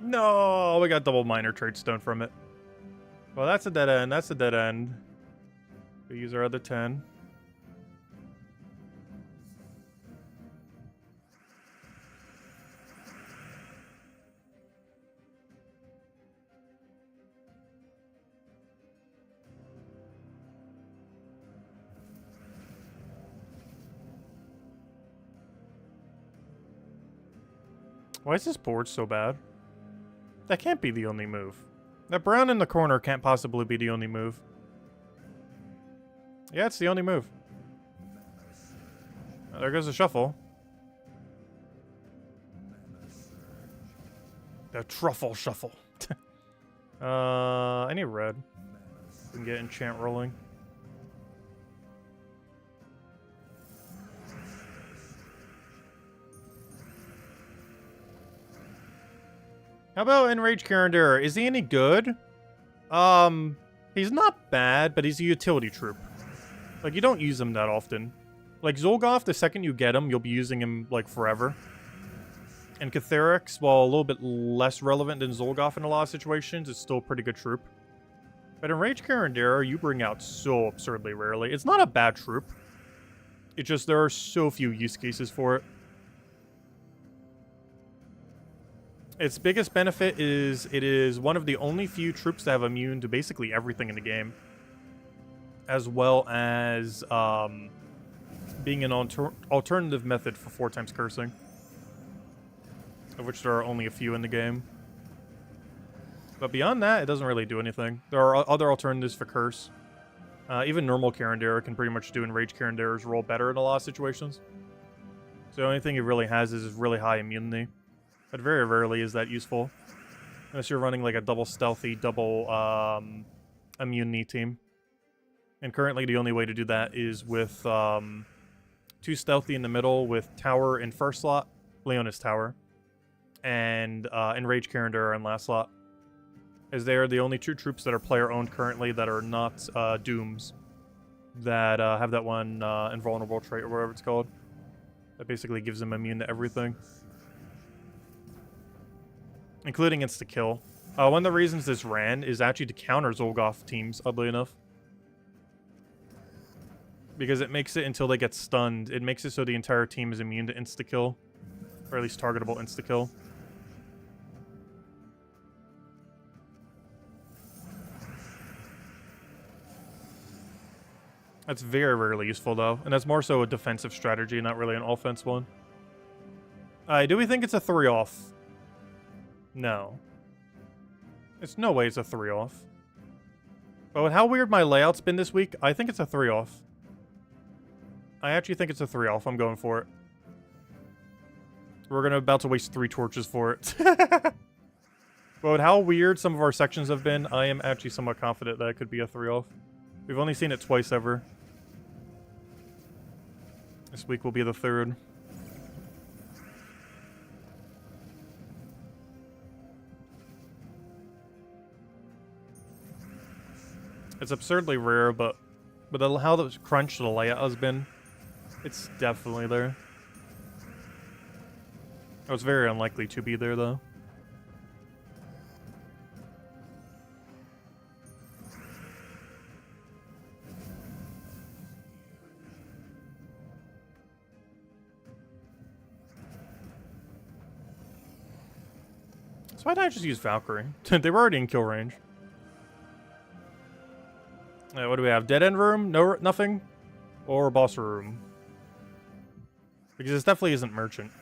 No, we got double minor trade stone from it. Well, that's a dead end. That's a dead end. We use our other 10. Why is this board so bad? That can't be the only move. That brown in the corner can't possibly be the only move. Yeah, it's the only move. Oh, there goes the shuffle. The truffle shuffle. I need red. We can get enchant rolling. How about Enraged Carandera? Is he any good? He's not bad, but he's a utility troop. Like, you don't use him that often. Like, Zolgoth, the second you get him, you'll be using him, like, forever. And Catharix, while a little bit less relevant than Zolgoth in a lot of situations, is still a pretty good troop. But Enraged Carandera, you bring out so absurdly rarely. It's not a bad troop. It's just there are so few use cases for it. Its biggest benefit is it is one of the only few troops that have immune to basically everything in the game. As well as being an alternative method for 4 times cursing. Of which there are only a few in the game. But beyond that, it doesn't really do anything. There are other alternatives for curse. Even normal Carandera can pretty much do Enraged Carandera's role better in a lot of situations. So the only thing it really has is really high immunity. But very rarely is that useful. Unless you're running like a double stealthy, double immunity team. And currently the only way to do that is with 2 stealthy in the middle with tower in first slot, Leonis tower, and Enraged Carandera in last slot. As they are the only 2 troops that are player owned currently that are not Dooms. That have that one invulnerable trait or whatever it's called. That basically gives them immune to everything. Including insta-kill. One of the reasons this ran is actually to counter Zolgoth teams, oddly enough. Because it makes it until they get stunned. It makes it so the entire team is immune to insta-kill. Or at least targetable insta-kill. That's very rarely useful, though. And that's more so a defensive strategy, not really an offense one. Alright, do we think it's a 3 off? No. It's no way it's a 3 off. But with how weird my layout's been this week, I think it's a 3 off. I actually think it's a 3 off. I'm going for it. We're about to waste 3 torches for it. But with how weird some of our sections have been, I am actually somewhat confident that it could be a 3 off. We've only seen it twice ever. This week will be the 3rd. It's absurdly rare, but how the crunch the layout has been, it's definitely there. It was very unlikely to be there, though. So why didn't I just use Valkyrie? They were already in kill range. What do we have? Dead end room? No, nothing? Or boss room? Because this definitely isn't merchant.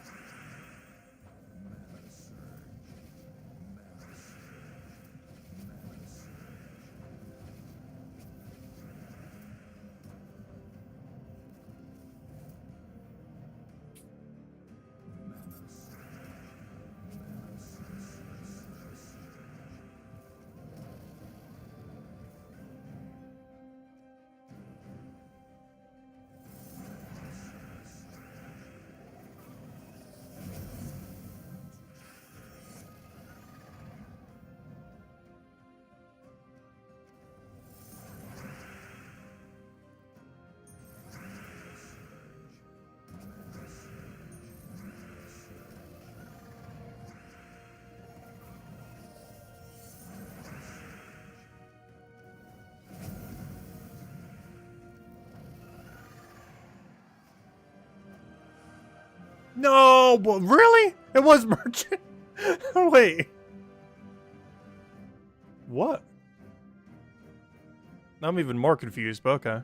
No, really? It was merchant? Wait. What? Now I'm even more confused, but okay.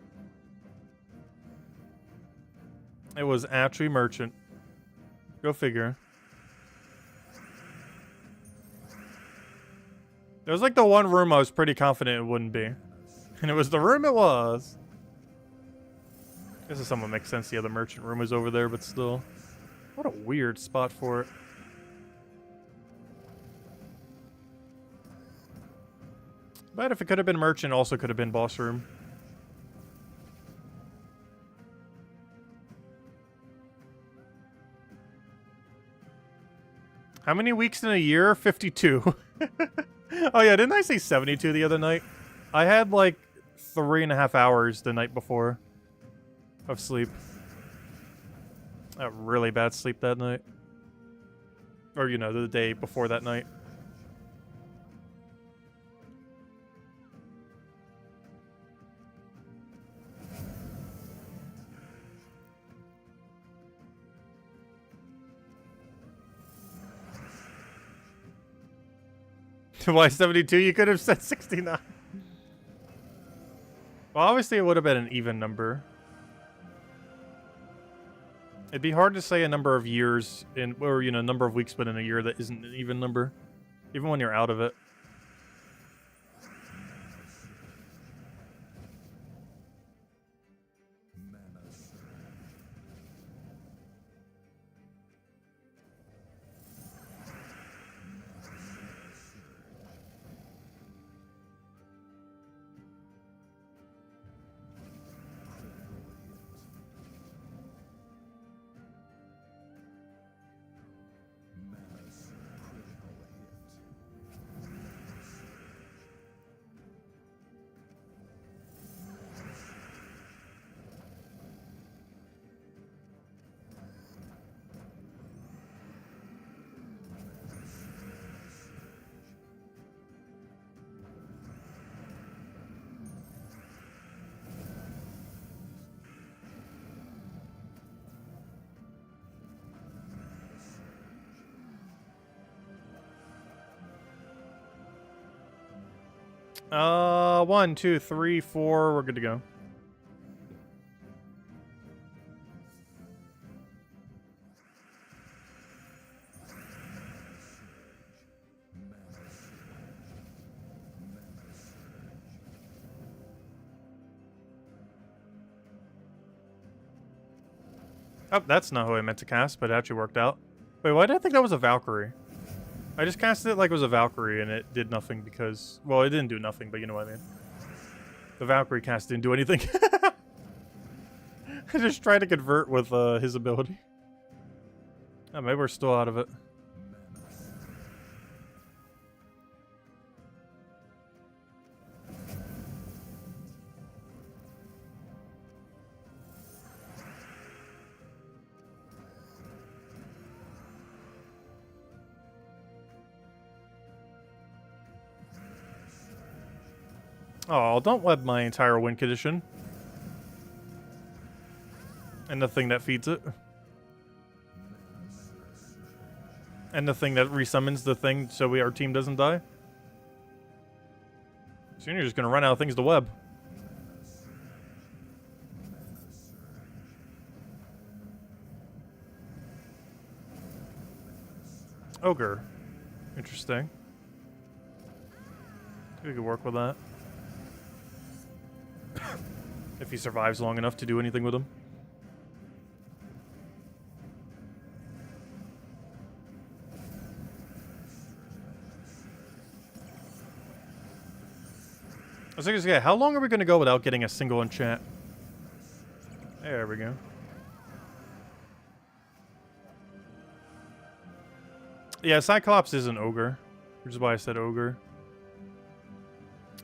It was actually merchant. Go figure. It was like the one room I was pretty confident it wouldn't be. And it was the room it was. This is somewhat makes sense. Yeah, the merchant room is over there, but still. What a weird spot for it. But if it could have been merchant, also could have been boss room. How many weeks in a year? 52. Oh yeah, didn't I say 72 the other night? I had like 3.5 hours the night before of sleep. I had really bad sleep that night. Or, you know, the day before that night. Why 72? You could have said 69. Well, obviously it would have been an even number. It'd be hard to say a number of years in, or, you know, number of weeks, but in a year that isn't an even number. Even when you're out of it. One, two, three, four. We're good to go. Oh, that's not who I meant to cast, but it actually worked out. Wait, why did I think that was a Valkyrie? I just casted it like it was a Valkyrie, and it did nothing because... Well, it didn't do nothing, but you know what I mean. The Valkyrie cast didn't do anything. I just tried to convert with his ability. Oh, maybe we're still out of it. Oh, don't web my entire win condition. And the thing that feeds it. And the thing that resummons the thing so our team doesn't die. Soon you're just gonna run out of things to web. Ogre. Interesting. We could work with that. If he survives long enough to do anything with him. I was like, how long are we going to go without getting a single enchant? There we go. Yeah, Cyclops is an ogre, which is why I said ogre.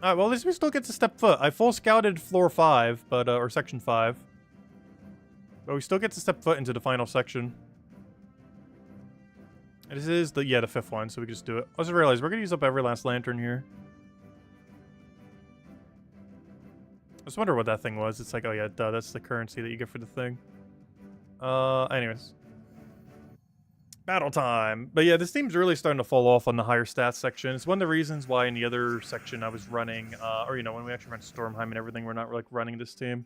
Alright, well, at least we still get to step foot. I full scouted floor 5, but, or section 5. But we still get to step foot into the final section. And this is the, the 5th one, so we can just do it. I just realized we're gonna use up every last lantern here. I just wonder what that thing was. It's like, oh yeah, duh, that's the currency that you get for the thing. Anyways. Battle time. But yeah, this team's really starting to fall off on the higher stats section. It's one of the reasons why in the other section I was running, or you know, when we actually run Stormheim and everything, we're not like running this team.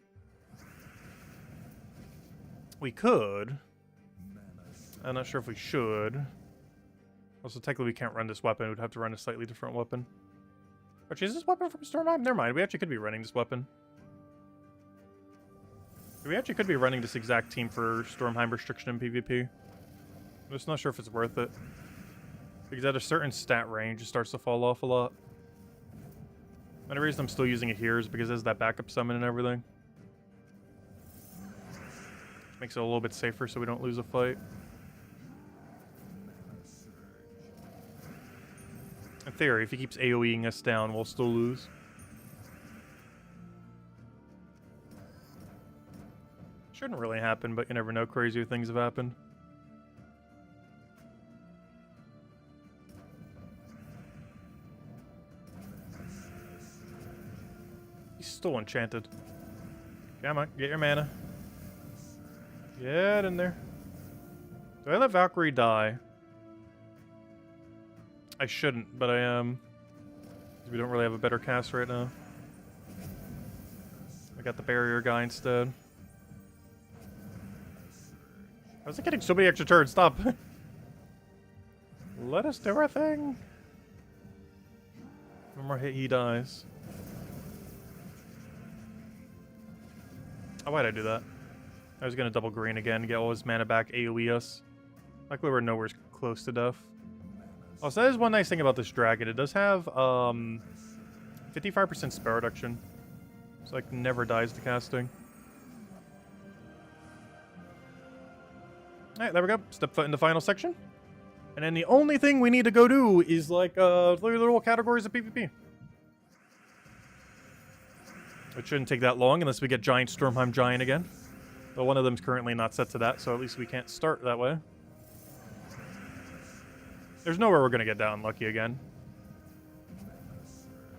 We could. I'm not sure if we should. Also, technically we can't run this weapon. We'd have to run a slightly different weapon. Actually, is this weapon from Stormheim? Never mind. We actually could be running this weapon. We actually could be running this exact team for Stormheim restriction in PvP. I'm just not sure if it's worth it. Because at a certain stat range, it starts to fall off a lot. And the reason I'm still using it here is because it has that backup summon and everything. Makes it a little bit safer so we don't lose a fight. In theory, if he keeps AoEing us down, we'll still lose. Shouldn't really happen, but you never know. Crazier things have happened. He's still enchanted. Come on, get your mana. Get in there. Do I let Valkyrie die? I shouldn't, but I am. We don't really have a better cast right now. I got the barrier guy instead. I was getting so many extra turns. Stop. Let us do our thing. One more hit, he dies. Oh, why'd I do that? I was gonna double green again, get all his mana back, AoE us. Luckily we're nowhere close to death. Also, that is one nice thing about this dragon. It does have 55% spell reduction. So like never dies to casting. Alright, there we go. Step foot in the final section. And then the only thing we need to go do is like little categories of PvP. It shouldn't take that long unless we get Giant Stormheim Giant again. But one of them's currently not set to that, so at least we can't start that way. There's nowhere we're going to get down lucky again.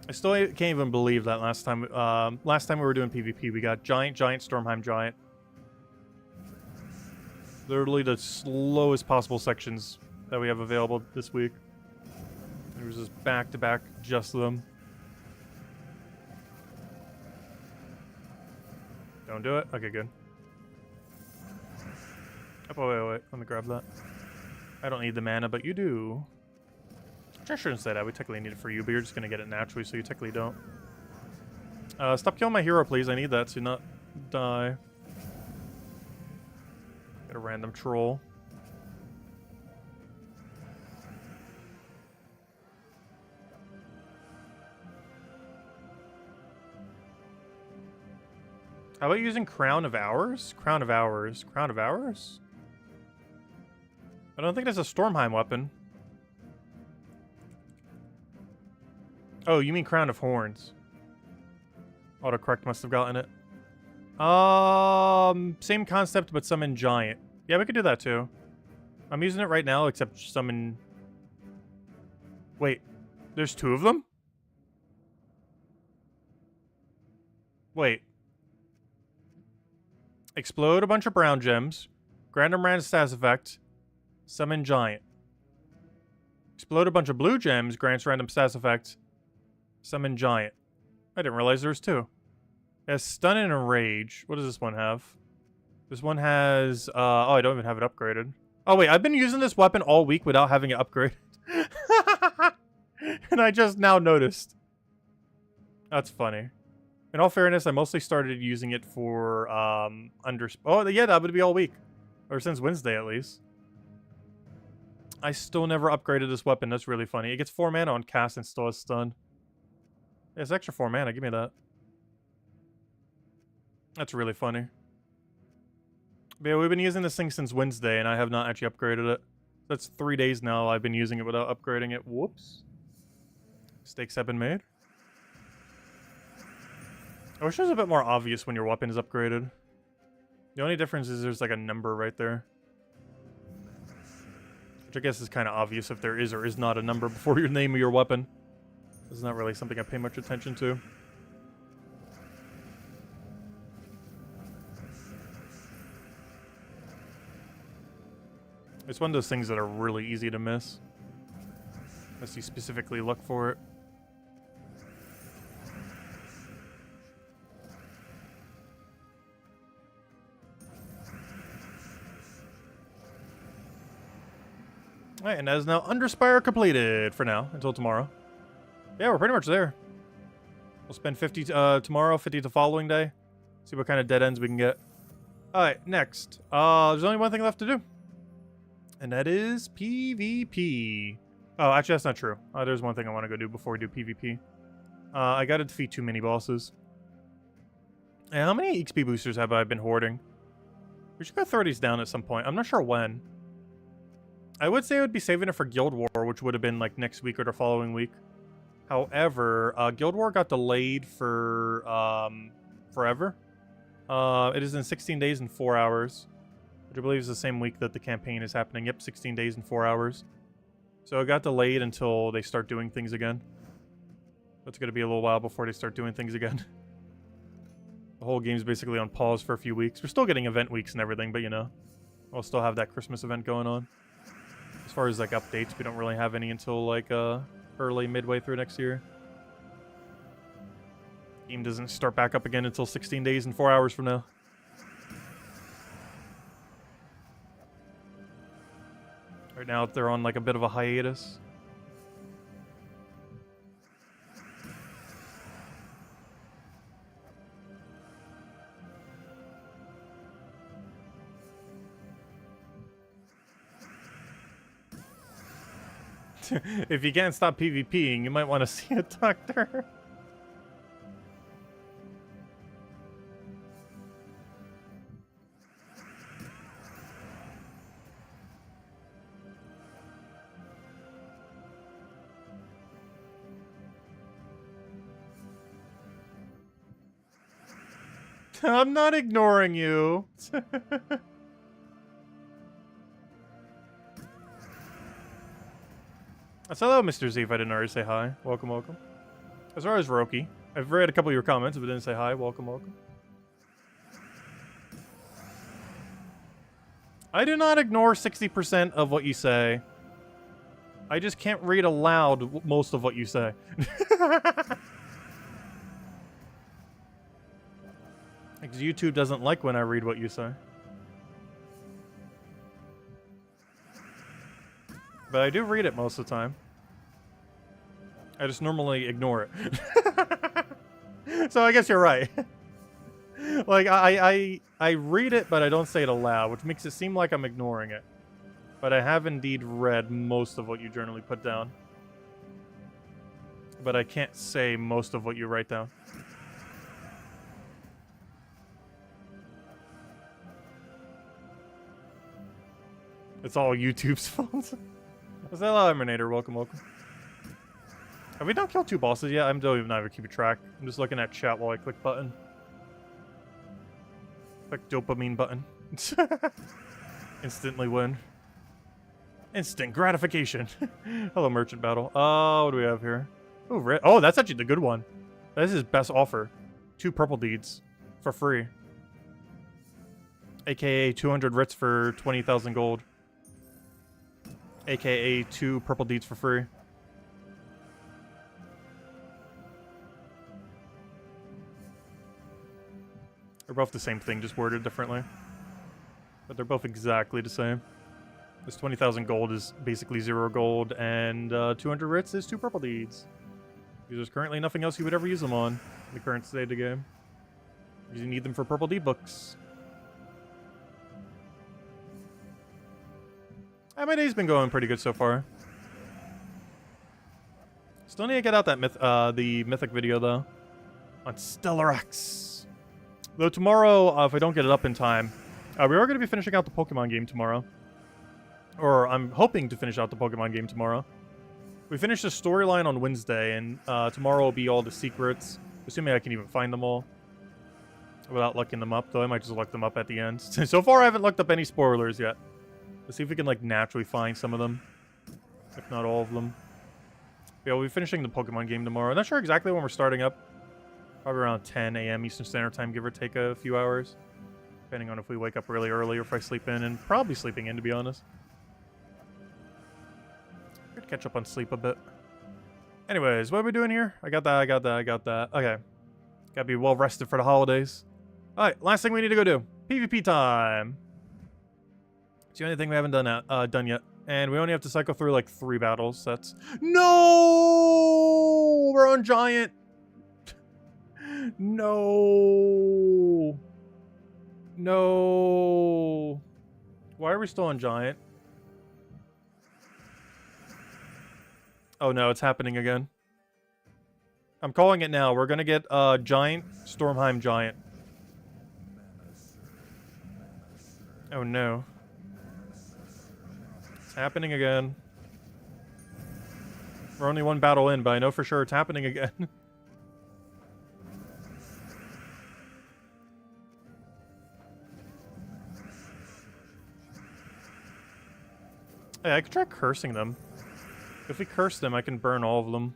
I still can't even believe that last time we were doing PvP, we got Giant, Stormheim Giant. Literally the slowest possible sections that we have available this week. It was just back-to-back, just them. Don't do it? Okay, good. Oh, wait. Let me grab that. I don't need the mana, but you do. Which I shouldn't say that. We technically need it for you, but you're just going to get it naturally, so you technically don't. Stop killing my hero, please. I need that to not die. Get a random troll. How about using Crown of Hours? Crown of Hours. Crown of Hours? I don't think that's a Stormheim weapon. Oh, you mean Crown of Horns. Autocorrect must have gotten it. Same concept, but summon Giant. Yeah, we could do that too. I'm using it right now, except summon... Wait, there's 2 of them? Wait. Explode a bunch of brown gems. Grant them random status effect. Summon Giant. Explode a bunch of blue gems. Grants random status effect. Summon Giant. I didn't realize there was 2. It has Stun and Enrage. What does this one have? This one has... oh, I don't even have it upgraded. Oh, wait. I've been using this weapon all week without having it upgraded. And I just now noticed. That's funny. In all fairness, I mostly started using it for, Oh, yeah, that would be all week. Or since Wednesday, at least. I still never upgraded this weapon. That's really funny. It gets 4 mana on cast and still has stun. Yeah, it's extra 4 mana. Give me that. That's really funny. But yeah, we've been using this thing since Wednesday, and I have not actually upgraded it. That's 3 days now I've been using it without upgrading it. Whoops. Mistakes have been made. I wish it was a bit more obvious when your weapon is upgraded. The only difference is there's like a number right there. Which I guess is kind of obvious if there is or is not a number before your name of your weapon. This is not really something I pay much attention to. It's one of those things that are really easy to miss. Unless you specifically look for it. Alright, and that is now Underspire completed for now, until tomorrow. Yeah, we're pretty much there. We'll spend 50 tomorrow, 50 the following day. See what kind of dead ends we can get. Alright, next. There's only one thing left to do. And that is PvP. Oh, actually, that's not true. There's one thing I want to go do before we do PvP. I gotta defeat 2 mini-bosses. And how many XP boosters have I been hoarding? We should go throw these down at some point. I'm not sure when. I would say I would be saving it for Guild War, which would have been like next week or the following week. However, Guild War got delayed for forever. It is in 16 days and 4 hours. Which I believe is the same week that the campaign is happening. Yep, 16 days and 4 hours. So it got delayed until they start doing things again. That's going to be a little while before they start doing things again. The whole game's basically on pause for a few weeks. We're still getting event weeks and everything, but you know. We'll still have that Christmas event going on. As far as like updates, we don't really have any until like early midway through next year. Game doesn't start back up again until 16 days and 4 hours from now. Right now, they're on like a bit of a hiatus. If you can't stop PvPing, you might want to see a doctor. I'm not ignoring you. Hello, Mr. Z, if I didn't already say hi. Welcome, welcome. As far as Roki, I've read a couple of your comments, but didn't say hi. Welcome, welcome. I do not ignore 60% of what you say. I just can't read aloud most of what you say. Because YouTube doesn't like when I read what you say. But I do read it most of the time. I just normally ignore it. So I guess you're right. Like, I read it, but I don't say it aloud, which makes it seem like I'm ignoring it. But I have indeed read most of what you generally put down. But I can't say most of what you write down. It's all YouTube's fault. What's that, Eliminator? Welcome, welcome. Have we not killed 2 bosses yet? I don't even keep a track. I'm just looking at chat while I click button. Click dopamine button. Instantly win. Instant gratification. Hello, merchant battle. What do we have here? Oh, red. Oh, that's actually the good one. This is best offer. 2 purple deeds for free. AKA 200 writs for 20,000 gold. AKA 2 purple deeds for free. They're both the same thing, just worded differently. But they're both exactly the same. This 20,000 gold is basically 0 gold, and 200 writs is 2 purple deeds. Because there's currently nothing else you would ever use them on in the current state of the game. Because you need them for purple deed books. My day's been going pretty good so far. Still need to get out that the mythic video though, on Stellarex. Though tomorrow, if I don't get it up in time, we are going to be finishing out the Pokemon game tomorrow. Or I'm hoping to finish out the Pokemon game tomorrow. We finished the storyline on Wednesday, and tomorrow will be all the secrets. Assuming I can even find them all. Without looking them up, though. I might just look them up at the end. So far, I haven't looked up any spoilers yet. Let's see if we can, like, naturally find some of them. If not all of them. Yeah, we'll be finishing the Pokemon game tomorrow. I'm not sure exactly when we're starting up. Probably around 10 a.m. Eastern Standard Time, give or take a few hours. Depending on if we wake up really early or if I sleep in. And probably sleeping in, to be honest. Could catch up on sleep a bit. Anyways, what are we doing here? I got that. Okay. Gotta be well rested for the holidays. Alright, last thing we need to go do. PvP time. It's the only thing we haven't done yet. And we only have to cycle through like 3 battles. That's... No! We're on Giant! No! No! Why are we still on Giant? Oh no, it's happening again. I'm calling it now. We're gonna get Giant, Stormheim Giant. Oh no. It's happening again. We're only 1 battle in, but I know for sure it's happening again. Hey, I could try cursing them. If we curse them, I can burn all of them.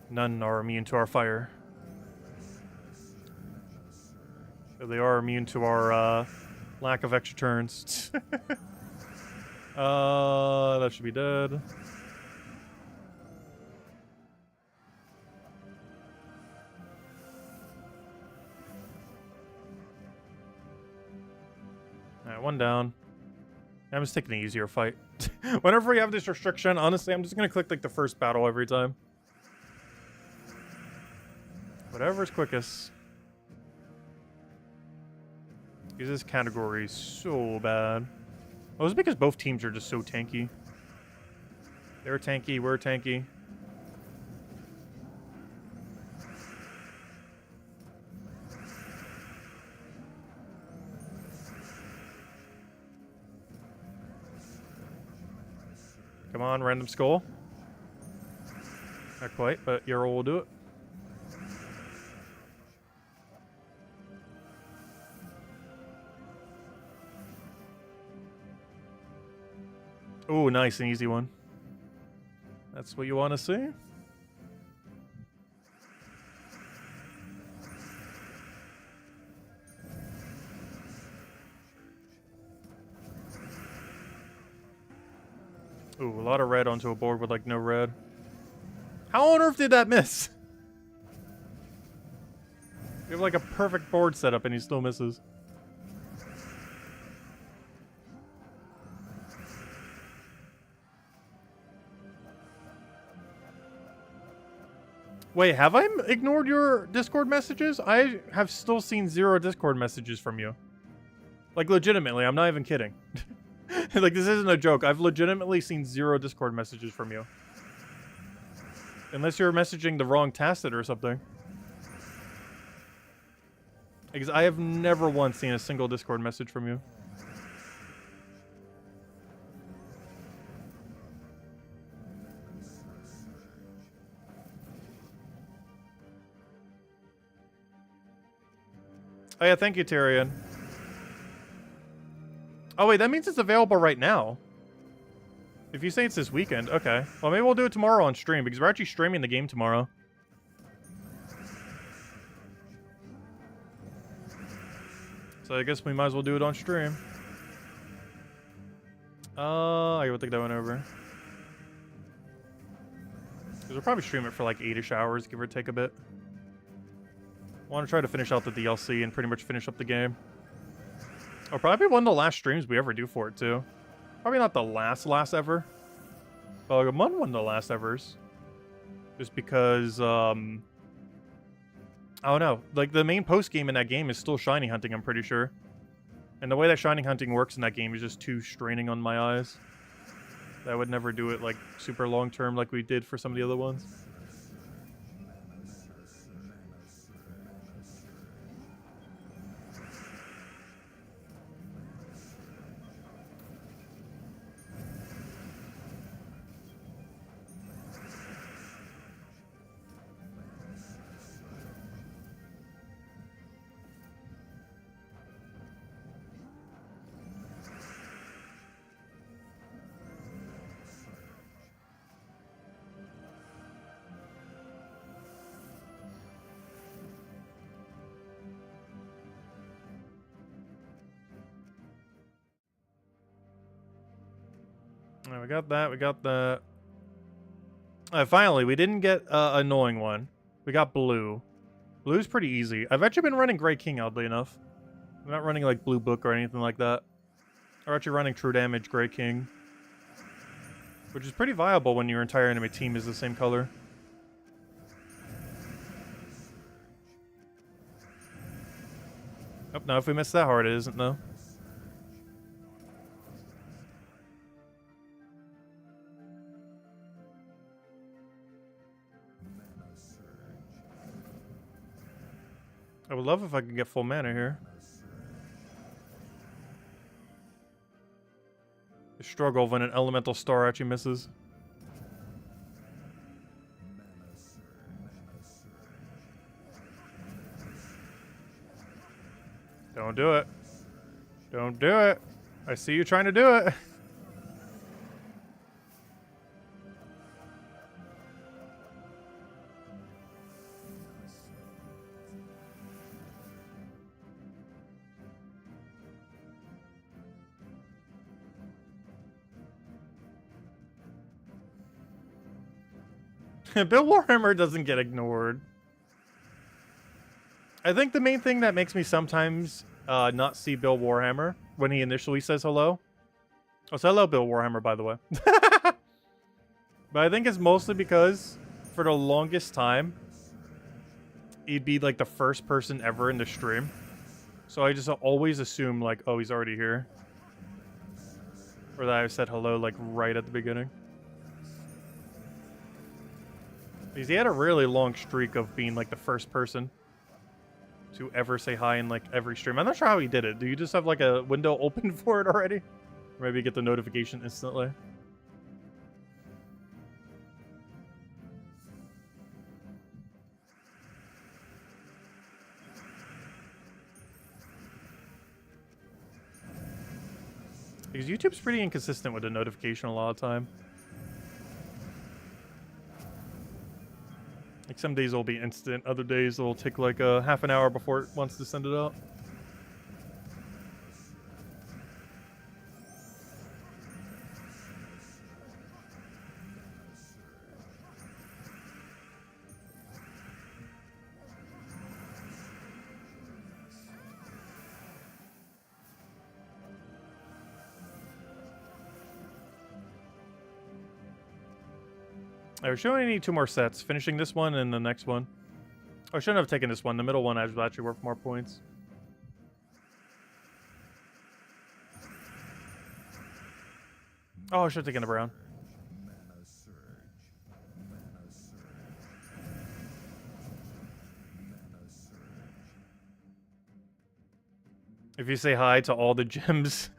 None are immune to our fire. So they are immune to our lack of extra turns. That should be dead. Alright, 1 down. I'm just taking an easier fight. Whenever we have this restriction, honestly, I'm just gonna click like the first battle every time. Whatever's quickest. Because this category is so bad. Well, it's because both teams are just so tanky. They're tanky, we're tanky. Come on, random skull. Not quite, but Yarrow will do it. Oh, nice, an easy one. That's what you want to see? Ooh, a lot of red onto a board with, like, no red. How on earth did that miss? You have, like, a perfect board setup and he still misses. Wait, have I ignored your Discord messages? I have still seen 0 Discord messages from you. Like, legitimately, I'm not even kidding. Like, this isn't a joke. I've legitimately seen 0 Discord messages from you. Unless you're messaging the wrong tacit or something. Because I have never once seen a single Discord message from you. Oh yeah, thank you, Tyrion. Oh wait, that means it's available right now. If you say it's this weekend, okay. Well, maybe we'll do it tomorrow on stream, because we're actually streaming the game tomorrow. So I guess we might as well do it on stream. I would think that went over. Because we'll probably stream it for like 8-ish hours, give or take a bit. I want to try to finish out the DLC and pretty much finish up the game. It'll probably be one of the last streams we ever do for it, too. Probably not the last ever. But like one of the last evers. Just because, I don't know. Like, the main post-game in that game is still shiny hunting, I'm pretty sure. And the way that shiny hunting works in that game is just too straining on my eyes. I would never do it, like, super long-term like we did for some of the other ones. Alright, we got that, we got that. Finally, we didn't get an annoying one. We got blue. Blue's pretty easy. I've actually been running Grey King, oddly enough. I'm not running, like, Blue Book or anything like that. I'm actually running True Damage Grey King. Which is pretty viable when your entire enemy team is the same color. Oh, no, if we miss that hard, it isn't, though. I would love if I could get full mana here. The struggle when an elemental star actually misses. Don't do it. Don't do it. I see you trying to do it. Bill Warhammer doesn't get ignored. I think the main thing that makes me sometimes not see Bill Warhammer when he initially says hello. Oh, so hello, Bill Warhammer, by the way. But I think it's mostly because for the longest time, he'd be like the first person ever in the stream. So I just always assume like, oh, he's already here. Or that I said hello like right at the beginning. Because he had a really long streak of being like the first person to ever say hi in like every stream. I'm not sure how he did it. Do you just have like a window open for it already? Or maybe get the notification instantly? Because YouTube's pretty inconsistent with the notification a lot of time. Like some days it'll be instant, other days it'll take like a half an hour before it wants to send it out. I should only need 2 more sets. Finishing this one and the next one. I shouldn't have taken this one. The middle one is actually worth more points. Oh, I should have taken the brown. If you say hi to all the gems.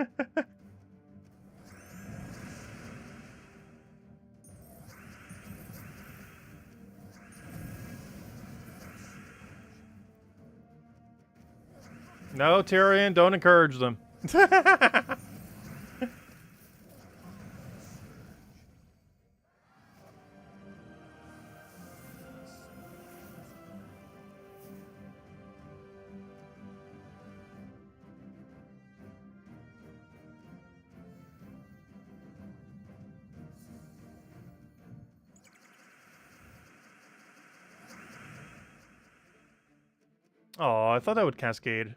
No, Tyrion, don't encourage them. Oh, I thought that would cascade.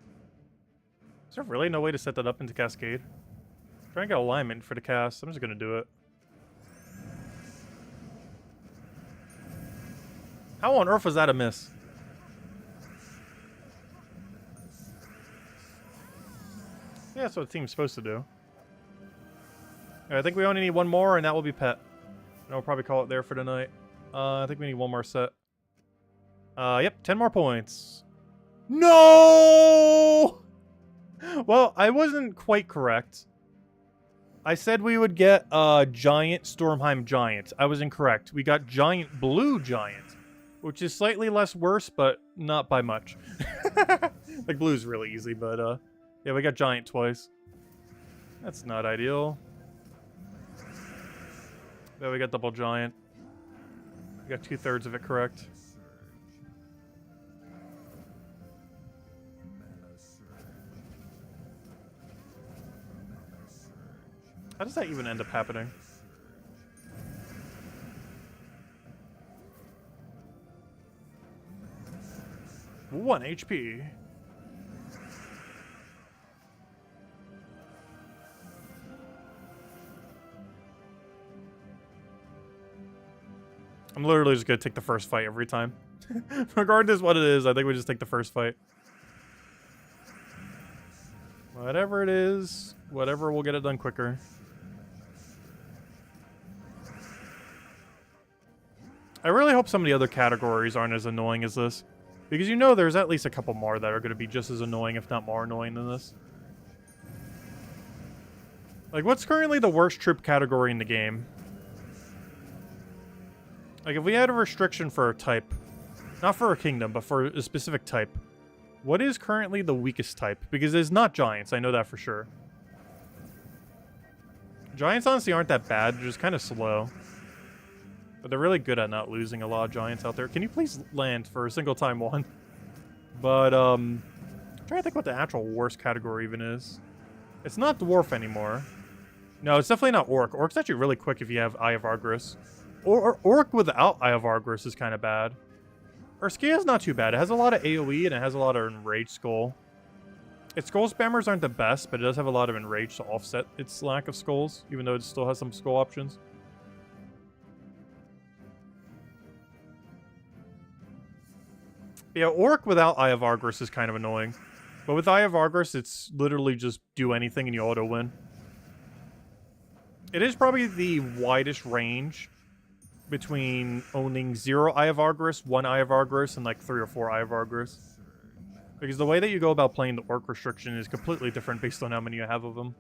Is there really no way to set that up into cascade? Try and get alignment for the cast. I'm just gonna do it. How on earth was that a miss? Yeah, that's what the team's supposed to do. Right, I think we only need 1 more, and that will be pet. And I'll probably call it there for tonight. I think we need 1 more set. Yep, 10 more points. No! Well, I wasn't quite correct. I said we would get Giant Stormheim Giant. I was incorrect. We got Giant Blue Giant, which is slightly less worse, but not by much. Like, blue's really easy, but yeah, we got Giant twice. That's not ideal. Yeah, we got double Giant. We got 2/3 of it correct. How does that even end up happening? One HP. I'm literally just gonna take the first fight every time. Regardless what it is, I think we just take the first fight. Whatever it is, whatever will get it done quicker. I really hope some of the other categories aren't as annoying as this. Because you know there's at least a couple more that are going to be just as annoying, if not more annoying than this. Like, what's currently the worst troop category in the game? Like, if we had a restriction for a type, not for a kingdom, but for a specific type, what is currently the weakest type? Because it's not giants, I know that for sure. Giants honestly aren't that bad, they're just kind of slow. But they're really good at not losing a lot of giants out there. Can you please land for a single time one? But, I'm trying to think what the actual worst category even is. It's not dwarf anymore. No, it's definitely not orc. Orc's actually really quick if you have Eye of Argus. Or orc without Eye of Argus is kind of bad. Urskea's not too bad. It has a lot of AoE and it has a lot of Enraged Skull. Its skull spammers aren't the best, but it does have a lot of Enraged to offset its lack of skulls, even though it still has some skull options. Yeah, Orc without Eye of Argus is kind of annoying. But with Eye of Argus, it's literally just do anything and you auto-win. It is probably the widest range between owning 0 Eye of Argus, 1 Eye of Argus, and like 3 or 4 Eye of Argus. Because the way that you go about playing the Orc restriction is completely different based on how many you have of them.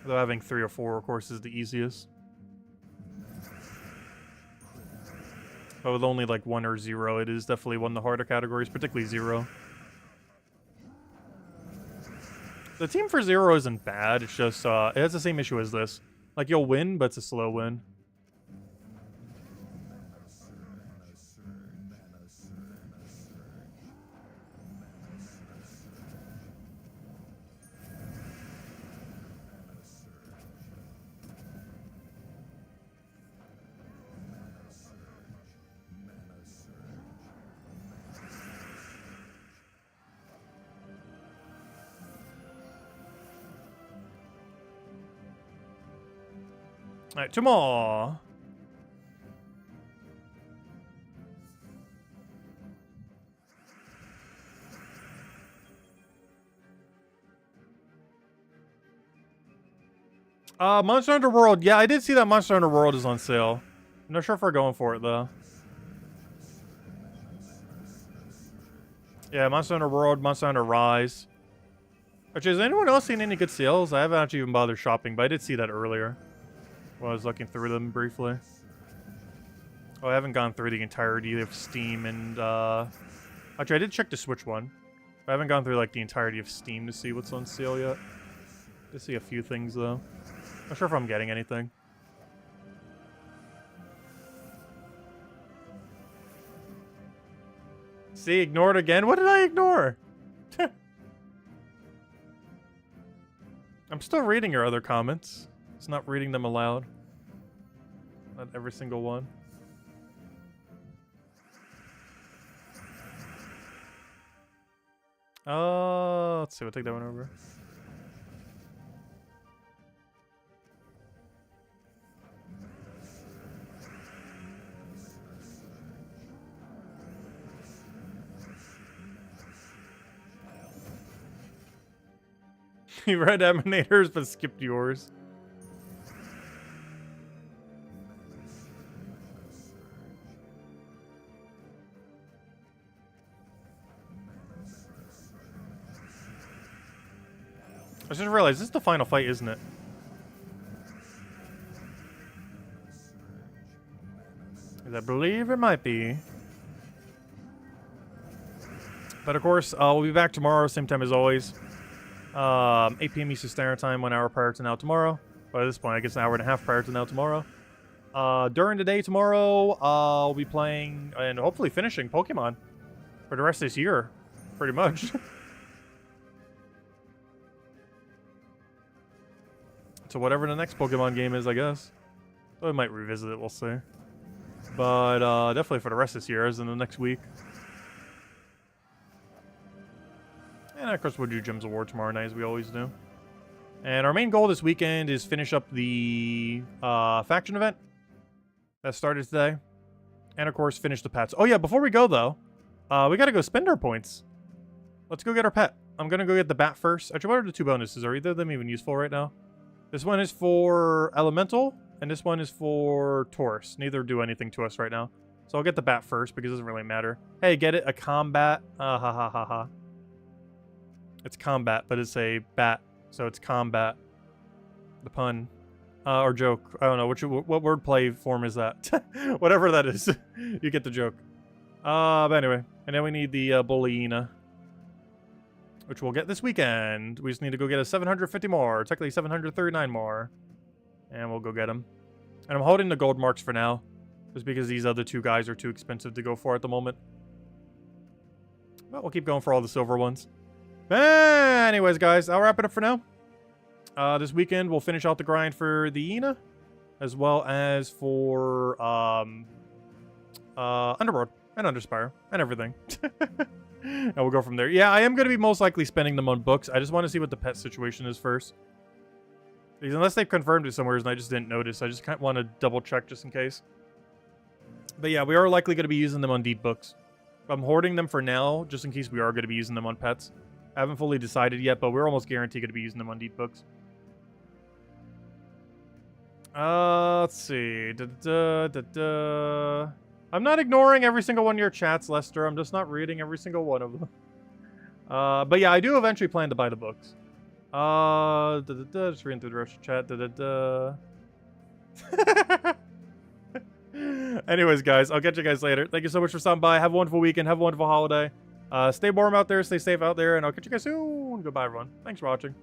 Though having 3 or 4, of course, is the easiest. But with only like 1 or 0, it is definitely one of the harder categories, particularly 0. The team for 0 isn't bad, it's just, it has the same issue as this. Like, you'll win, but it's a slow win. Alright, 2 more. Monster Hunter World. Yeah, I did see that Monster Hunter World is on sale. I'm not sure if we're going for it, though. Yeah, Monster Hunter World, Monster Hunter Rise. Actually, has anyone else seen any good sales? I haven't actually even bothered shopping, but I did see that earlier when I was looking through them briefly. Oh, I haven't gone through the entirety of Steam and, actually, I did check the Switch one. I haven't gone through, like, the entirety of Steam to see what's on sale yet. To see a few things, though. Not sure if I'm getting anything. See, ignored again? What did I ignore? I'm still reading your other comments. Just not reading them aloud. Not every single one. Let's see. We'll take that one over. You read Emanators but skipped yours. I just realized this is the final fight, isn't it? I believe it might be. But of course, we'll be back tomorrow, same time as always. 8 p.m. Eastern Standard Time, 1 hour prior to now tomorrow. By this point, I guess an hour and a half prior to now tomorrow. During the day tomorrow, I'll be playing and hopefully finishing Pokemon for the rest of this year, pretty much. So whatever the next Pokemon game is, I guess. We might revisit it, we'll see. But definitely for the rest of this year, as in the next week. And of course we'll do Gems Award tomorrow night, as we always do. And our main goal this weekend is finish up the faction event that started today. And of course finish the pets. Oh yeah, before we go though, we gotta go spend our points. Let's go get our pet. I'm gonna go get the bat first. Actually, what are the 2 bonuses? Are either of them even useful right now? This one is for Elemental, and this one is for Taurus. Neither do anything to us right now. So I'll get the bat first, because it doesn't really matter. Hey, get it? A combat? Ha ha ha ha. It's combat, but it's a bat, so it's combat. The pun. Or joke. I don't know. What wordplay form is that? Whatever that is. You get the joke. But anyway. And then we need the Bullyina, which we'll get this weekend. We just need to go get a 750 more. Technically 739 more. And we'll go get them. And I'm holding the gold marks for now. Just because these other 2 guys are too expensive to go for at the moment. But we'll keep going for all the silver ones. Anyways, guys, I'll wrap it up for now. This weekend, we'll finish out the grind for the Ina. As well as for Underworld. And Underspire. And everything. And we'll go from there. Yeah, I am going to be most likely spending them on books. I just want to see what the pet situation is first. Because unless they've confirmed it somewhere and I just didn't notice, I just kind of want to double check just in case. But yeah, we are likely going to be using them on deed books. I'm hoarding them for now, just in case we are going to be using them on pets. I haven't fully decided yet, but we're almost guaranteed going to be using them on deed books. Let's see. I'm not ignoring every single one of your chats, Lester. I'm just not reading every single one of them. But yeah, I do eventually plan to buy the books. Just reading through the rest of the chat. Anyways, guys, I'll catch you guys later. Thank you so much for stopping by. Have a wonderful weekend. Have a wonderful holiday. Stay warm out there. Stay safe out there. And I'll catch you guys soon. Goodbye, everyone. Thanks for watching.